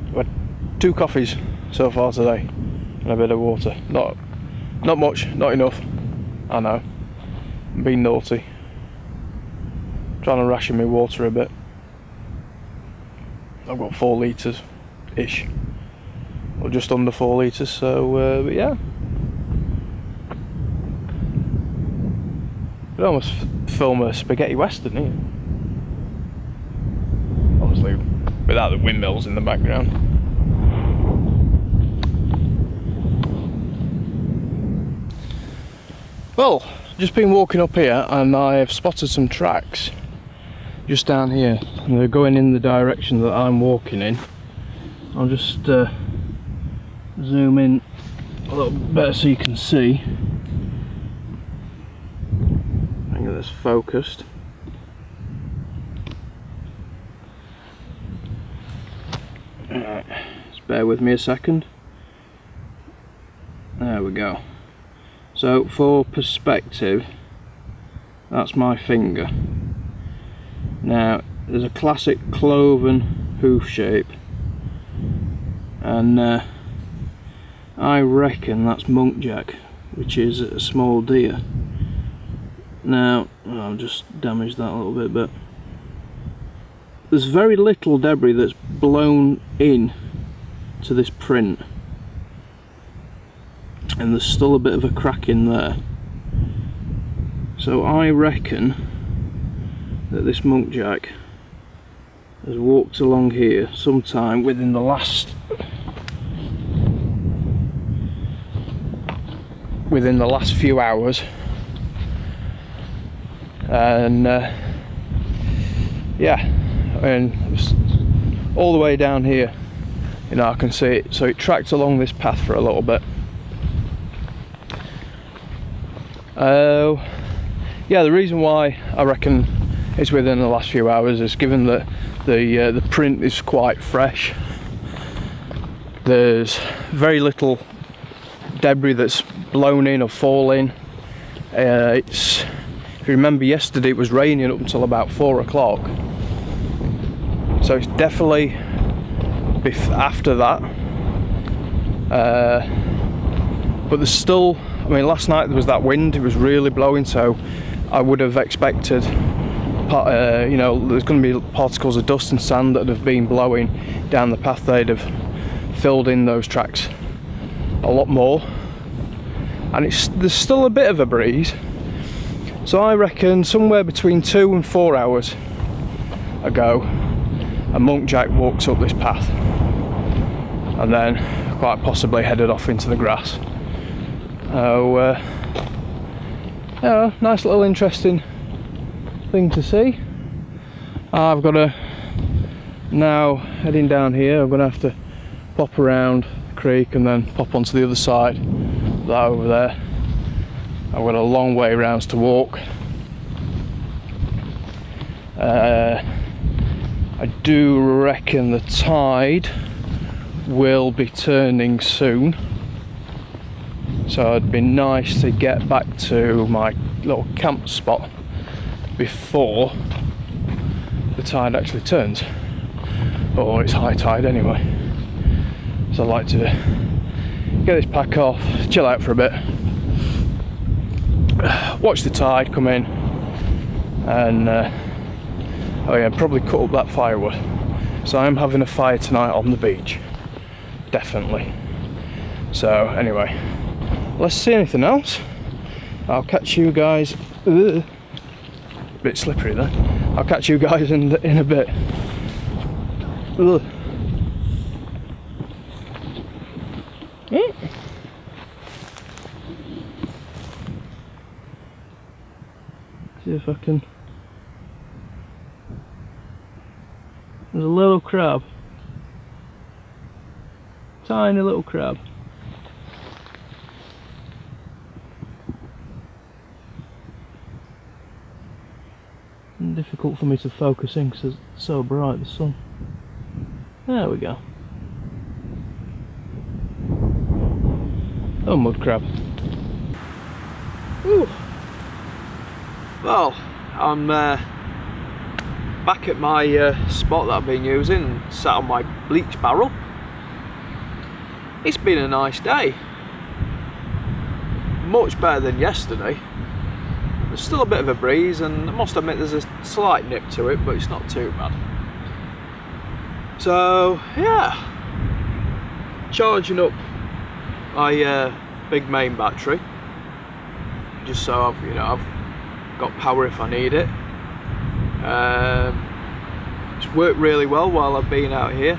I've had 2 coffees so far today and a bit of water. Not much, not enough. I know. I'm being naughty. Trying to ration my water a bit. I've got 4 litres ish. Or just under 4 litres, so but yeah. You could almost film a spaghetti western here. Obviously without the windmills in the background. Well, just been walking up here and I have spotted some tracks just down here, and they're going in the direction that I'm walking in. I'll just zoom in a little better so you can see. I think that's focused. Alright, just bear with me a second. There we go. So for perspective, that's my finger. Now there's a classic cloven hoof shape, and I reckon that's muntjac, which is a small deer. Now I'll just damage that a little bit, but there's very little debris that's blown in to this print. And there's still a bit of a crack in there, so I reckon that this muntjac has walked along here sometime within the last few hours, and yeah, and all the way down here, you know, I can see it. So it tracked along this path for a little bit. Yeah, the reason why I reckon it's within the last few hours is given that the print is quite fresh. There's very little debris that's blown in or fallen. If you remember, yesterday it was raining up until about 4 o'clock, so it's definitely after that. But there's still, I mean, last night there was that wind, it was really blowing, so I would have expected, you know, there's going to be particles of dust and sand that have been blowing down the path. They'd have filled in those tracks a lot more, and there's still a bit of a breeze, so I reckon somewhere between 2 and 4 hours ago a muntjac walked up this path and then quite possibly headed off into the grass. Yeah, nice little interesting thing to see. I've got to, now heading down here, I'm going to have to pop around the creek and then pop onto the other side, that over there. I've got a long way round to walk. I do reckon the tide will be turning soon. So it'd be nice to get back to my little camp spot before the tide actually turns, or it's high tide anyway. So I'd like to get this pack off, chill out for a bit, watch the tide come in, and oh yeah, probably cut up that firewood. So I'm having a fire tonight on the beach, definitely. So anyway, let's see anything else. I'll catch you guys. Bit slippery there. I'll catch you guys in a bit. See if I can. There's a little crab. Tiny little crab. Difficult for me to focus in because it's so bright, the sun. There we go. Oh, mud crab. Ooh. Well, I'm back at my spot that I've been using, sat on my bleach barrel. It's been a nice day. Much better than yesterday. There's still a bit of a breeze, and I must admit there's a slight nip to it, but it's not too bad. So yeah, charging up my big main battery, just so I've got power if I need it. It's worked really well while I've been out here.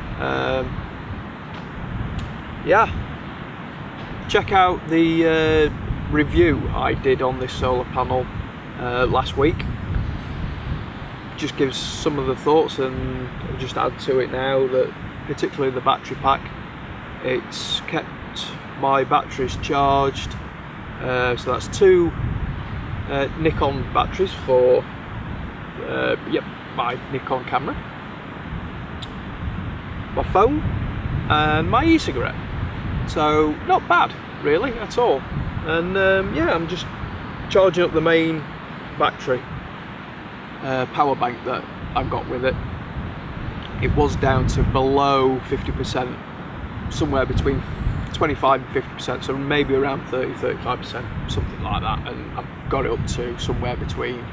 Yeah, check out the review I did on this solar panel last week. Just gives some of the thoughts, and I'll just add to it now that particularly the battery pack, it's kept my batteries charged. So that's two Nikon batteries for my Nikon camera, my phone, and my e-cigarette. So not bad really at all. And yeah, I'm just charging up the main battery power bank that I've got with it. It was down to below 50%, somewhere between 25 and 50%, so maybe around 30-35%, something like that, and I've got it up to somewhere between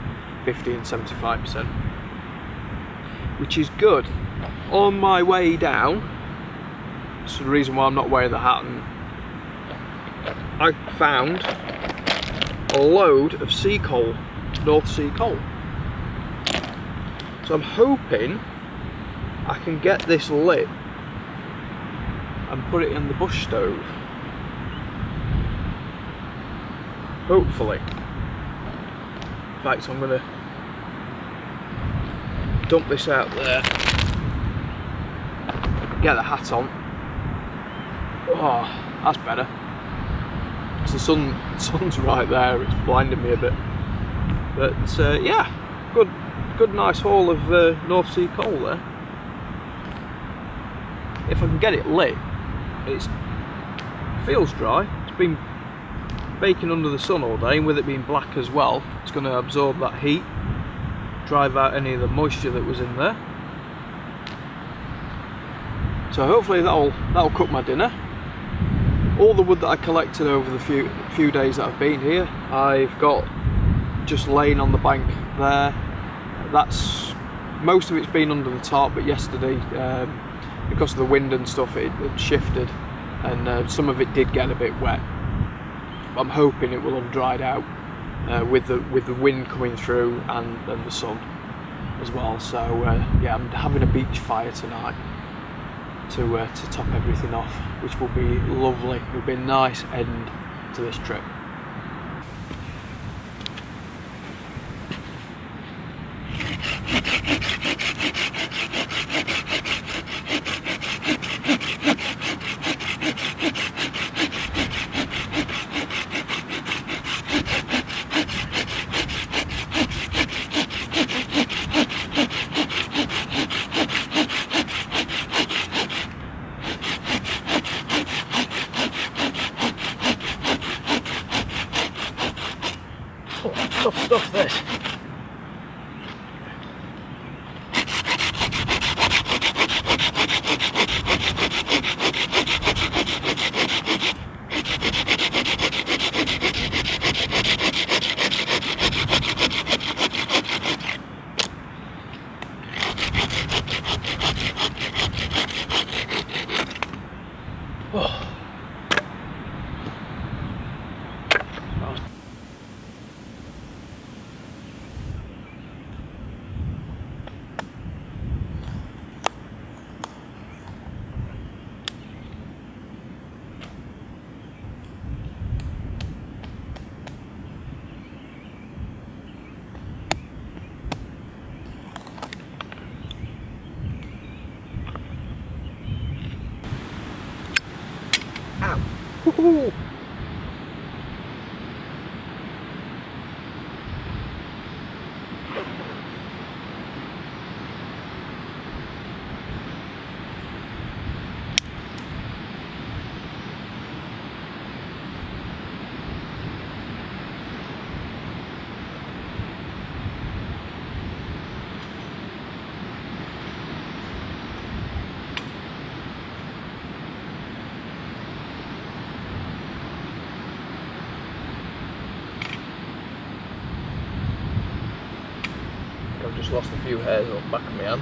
50 and 75%, which is good. On my way down, so the reason why I'm not wearing the hat, and I found a load of sea coal, North Sea coal. So I'm hoping I can get this lit and put it in the bush stove. Hopefully. In fact, I'm going to dump this out there, get the hat on. Oh, that's better. The sun's right there, it's blinding me a bit. But yeah, good nice haul of North Sea coal there. If I can get it lit, it feels dry. It's been baking under the sun all day, and with it being black as well, it's going to absorb that heat, drive out any of the moisture that was in there. So hopefully that'll cook my dinner. All the wood that I collected over the few days that I've been here, I've got just laying on the bank there. That's most of it's been under the tarp, but yesterday because of the wind and stuff it shifted, and some of it did get a bit wet. I'm hoping it will have dried out with the wind coming through and the sun as well. So yeah, I'm having a beach fire tonight to top everything off, which will be lovely. It'll be a nice end to this trip. Ooh. I've just lost a few hairs on the back of my hand.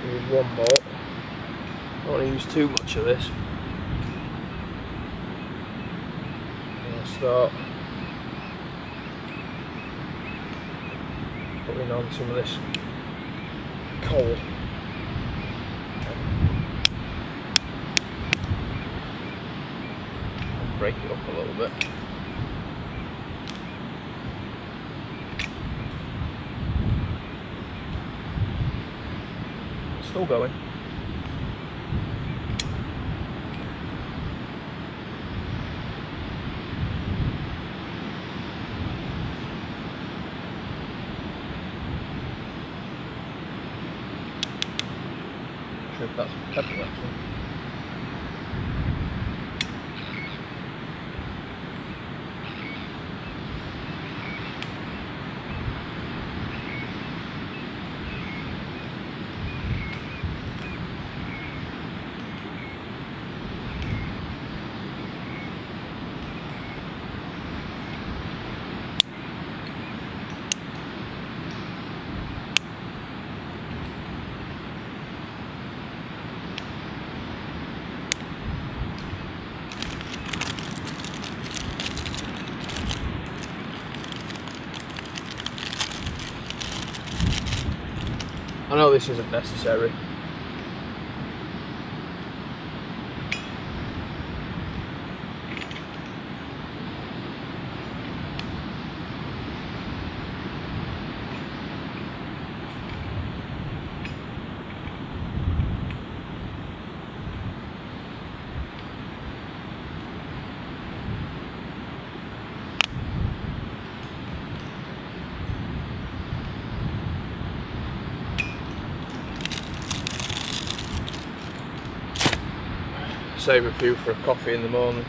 Use one more. Don't want to use too much of this. I'll start putting on some of this coal. And break it up a little bit. Still going. Not sure if that's pepper actually. I know this isn't necessary. Save a few for a coffee in the morning.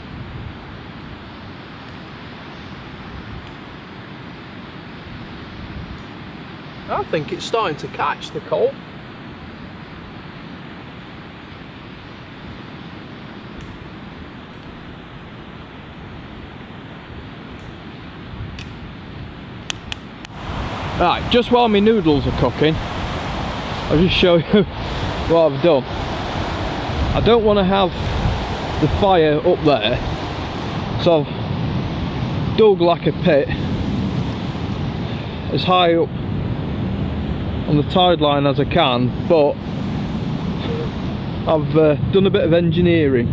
I think it's starting to catch the coal. Right, just while my noodles are cooking, I'll just show you what I've done. I don't want to have the fire up there, so I've dug like a pit as high up on the tide line as I can, but I've done a bit of engineering,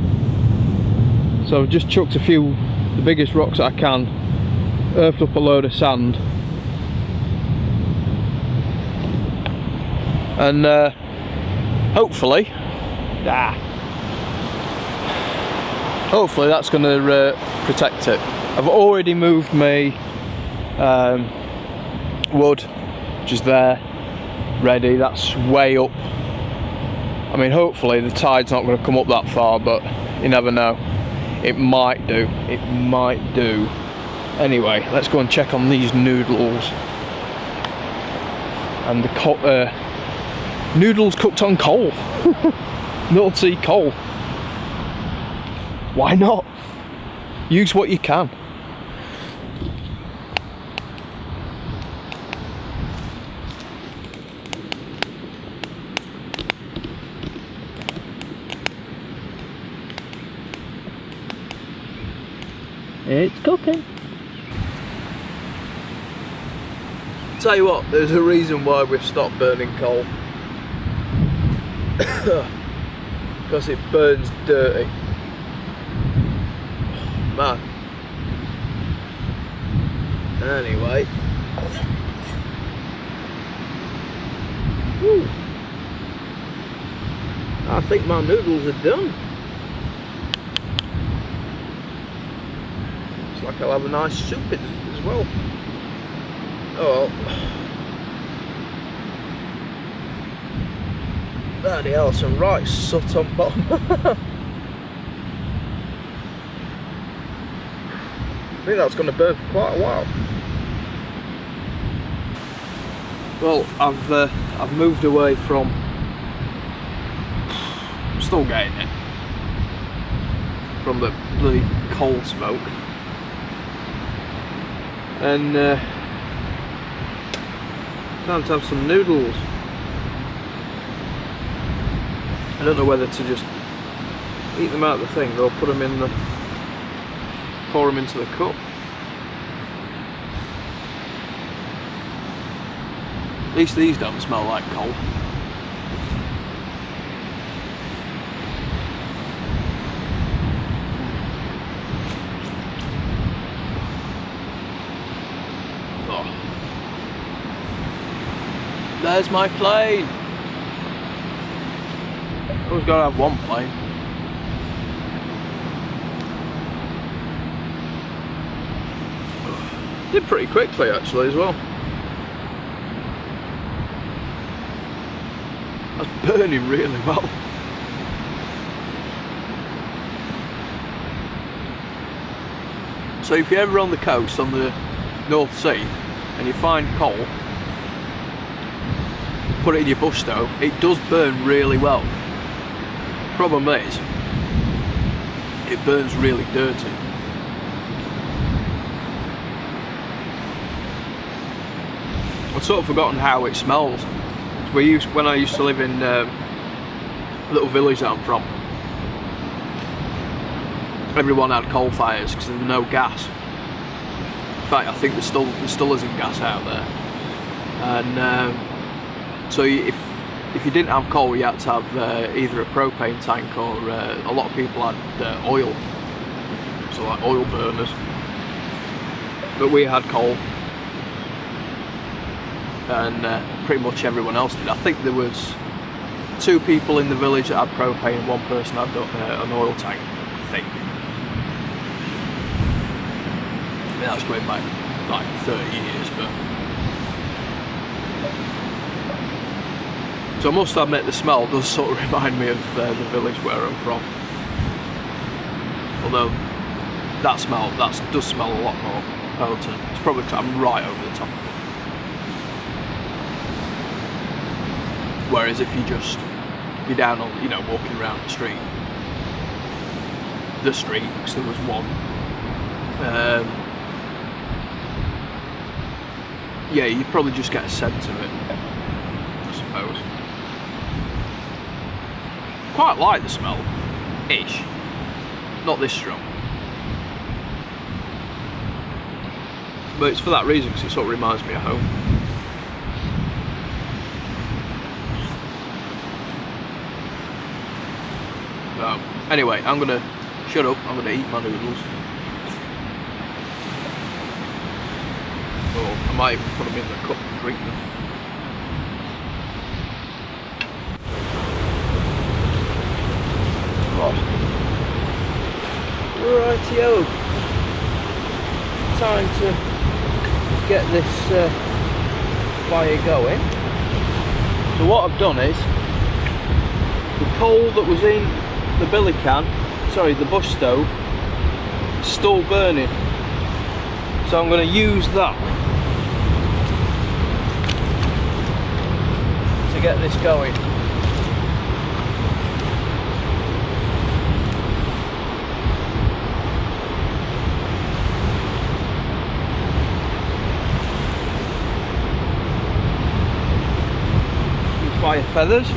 so I've just chucked a few, the biggest rocks that I can, earthed up a load of sand, and hopefully that's going to protect it. I've already moved my wood, which is there, ready. That's way up. I mean, hopefully the tide's not going to come up that far, but you never know. It might do. It might do. Anyway, let's go and check on these noodles. And the noodles cooked on coal. North Sea coal. Why not? Use what you can. It's cooking. Tell you what, there's a reason why we've stopped burning coal. Because it burns dirty. Man. Anyway. Whew. I think my noodles are done. Looks like I'll have a nice soup in it as well. Oh well. Bloody hell, some right soot on bottom. I think that's going to burn for quite a while. Well, I've moved away from. I'm still getting it from the bloody coal smoke, and time to have some noodles. I don't know whether to just eat them out of the thing or put them in the, pour them into the cup. At least these don't smell like coal. Oh. There's my plane. Always gotta have one plane. Did pretty quickly actually as well. That's burning really well. So if you're ever on the coast on the North Sea and you find coal, put it in your bush stove, it does burn really well. Problem is, it burns really dirty. I've sort of forgotten how it smells. When I used to live in a little village that I'm from, everyone had coal fires because there was no gas. In fact, I think there still isn't gas out there. And so if you didn't have coal, you had to have either a propane tank or a lot of people had oil, so like oil burners. But we had coal, and pretty much everyone else did. I think there was 2 people in the village that had propane and 1 person had an oil tank, I think. I mean, that's going back like 30 years, but... So I must admit the smell does sort of remind me of the village where I'm from. Although that does smell a lot more potent. It's probably because I'm right over the top of it. Whereas if you're down on, walking around the street, because there was one, yeah, you'd probably just get a scent of it, I suppose. Quite like the smell, ish, not this strong. But it's for that reason, because it sort of reminds me of home. So, anyway, I'm gonna shut up, I'm gonna eat my noodles. Or I might even put them in the cup and drink them. Rightio, time to get this fire going. So what I've done is, the coal that was in the billy can, the bush stove, is still burning. So I'm going to use that to get this going. Fire feathers.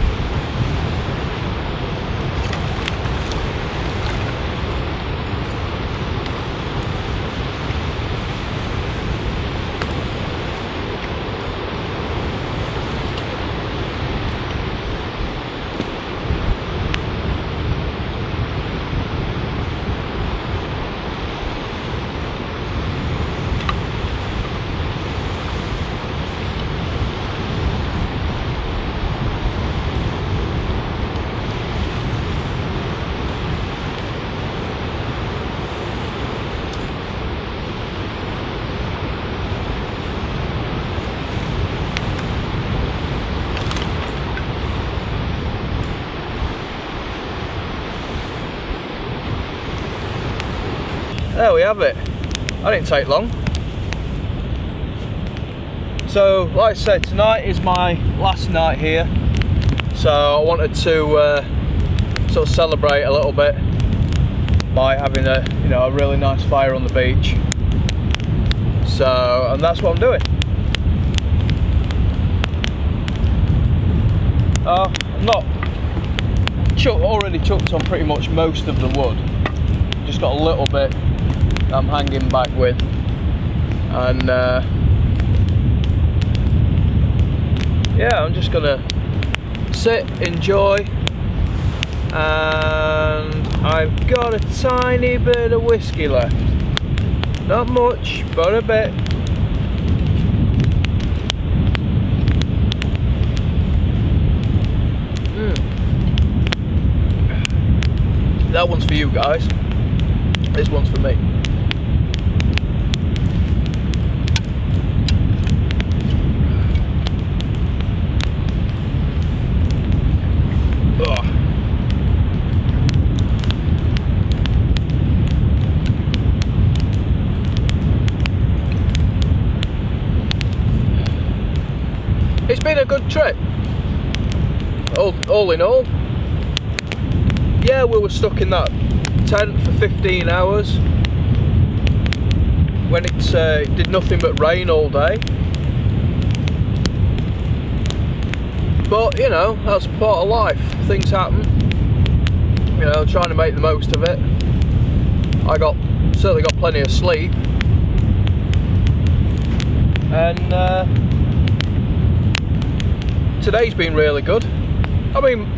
there we have it. That didn't take long. So, like I said, tonight is my last night here. So I wanted to sort of celebrate a little bit by having a really nice fire on the beach. So, and that's what I'm doing. I'm not already chucked on pretty much most of the wood. Just got a little bit I'm hanging back with, and yeah, I'm just gonna sit, enjoy, and I've got a tiny bit of whiskey left. Not much, but a bit. That one's for you guys. This one's for me. It's been a good trip, all in all. Yeah, we were stuck in that tent for 15 hours when it did nothing but rain all day. But you know, that's part of life. Things happen. You know, trying to make the most of it. I certainly got plenty of sleep, and today's been really good. I mean,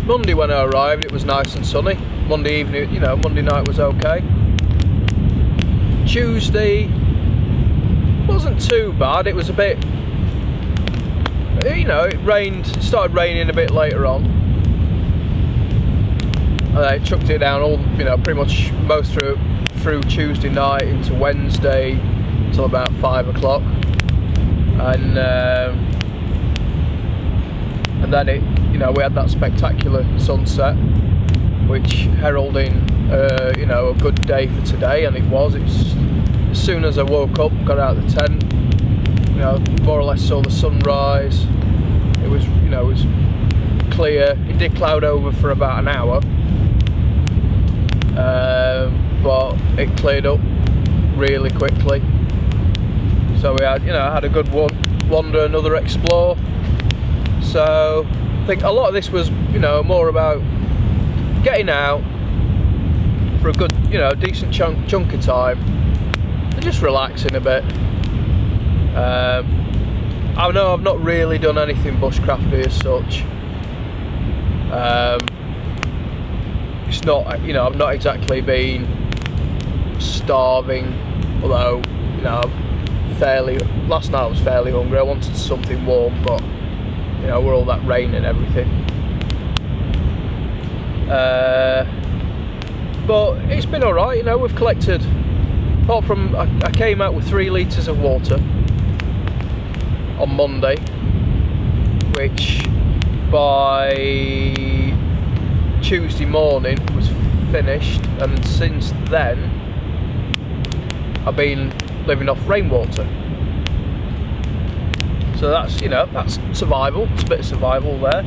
Monday when I arrived it was nice and sunny. Monday evening, Monday night was okay. Tuesday wasn't too bad. It was a bit, it started raining a bit later on. And it chucked it down all, pretty much most through Tuesday night into Wednesday until about 5 o'clock. And then we had that spectacular sunset, which heralding, a good day for today, and it was. As soon as I woke up, got out of the tent, more or less saw the sunrise. It was, it was clear. It did cloud over for about an hour, but it cleared up really quickly. So we had, I had a good wander, another explore. So I think a lot of this was, more about getting out for a good, decent chunk of time and just relaxing a bit. I know I've not really done anything bushcrafty as such. It's not, I've not exactly been starving, although, last night I was fairly hungry. I wanted something warm, but we're all that rain and everything. But it's been alright, we've collected, apart from, I came out with 3 litres of water on Monday, which by Tuesday morning was finished, and since then I've been living off rainwater. So that's, that's survival. It's a bit of survival there.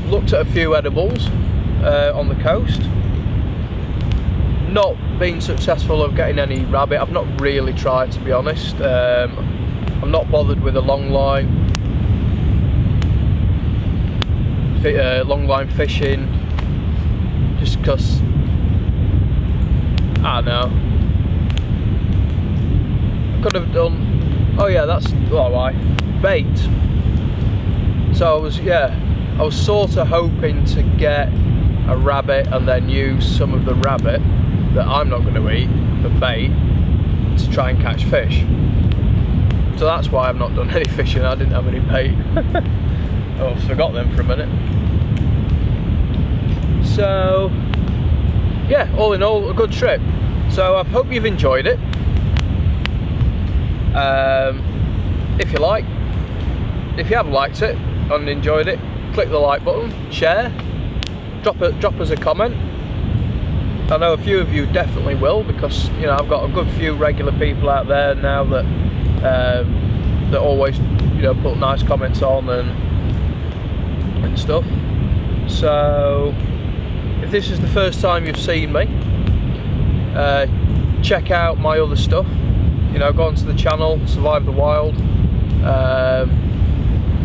Looked at a few edibles on the coast. Not been successful of getting any rabbit. I've not really tried, to be honest. I'm not bothered with a long line fishing, just because I don't know. I could have done. Oh yeah, that's why bait. So I was sort of hoping to get a rabbit and then use some of the rabbit that I'm not going to eat for bait to try and catch fish. So that's why I've not done any fishing. I didn't have any bait. Oh, I forgot them for a minute. So yeah, all in all, a good trip. So I hope you've enjoyed it. If you have liked it and enjoyed it, click the like button, share, drop us a comment. I know a few of you definitely will, because you know I've got a good few regular people out there now that that always, you know, put nice comments on and stuff. So if this is the first time you've seen me, check out my other stuff. You know, go onto the channel, Survive the Wild.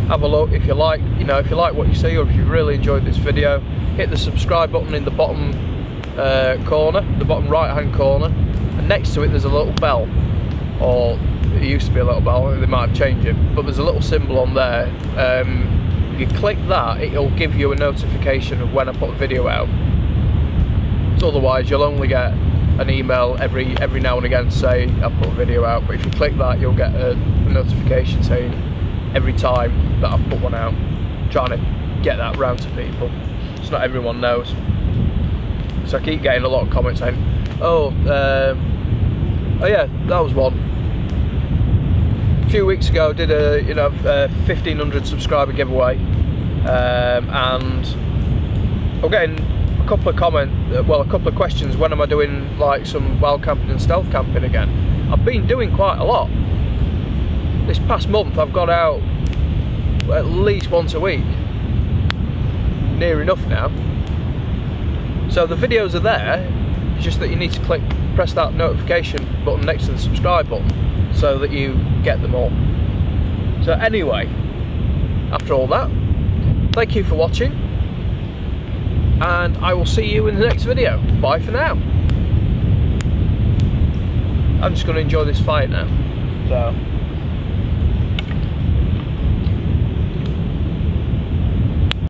Have a look if you like. You know, if you like what you see, or if you really enjoyed this video, hit the subscribe button in the bottom corner, the bottom right hand corner, and next to it there's a little bell, or it used to be a little bell, they might have changed it, but there's a little symbol on there. If you click that, it'll give you a notification of when I put a video out. So otherwise you'll only get an email every now and again to say I've put a video out, but if you click that you'll get a notification saying every time that I've put one out. I'm trying to get that round to people, so not everyone knows. So I keep getting a lot of comments saying, oh yeah, that was one. A few weeks ago I did a 1500 subscriber giveaway, and I'm getting a couple of questions, when am I doing like some wild camping and stealth camping again. I've been doing quite a lot. This past month I've got out at least once a week, near enough now. So the videos are there, it's just that you need to press that notification button next to the subscribe button so that you get them all. So anyway, after all that, thank you for watching, and I will see you in the next video. Bye for now. I'm just going to enjoy this fire now. So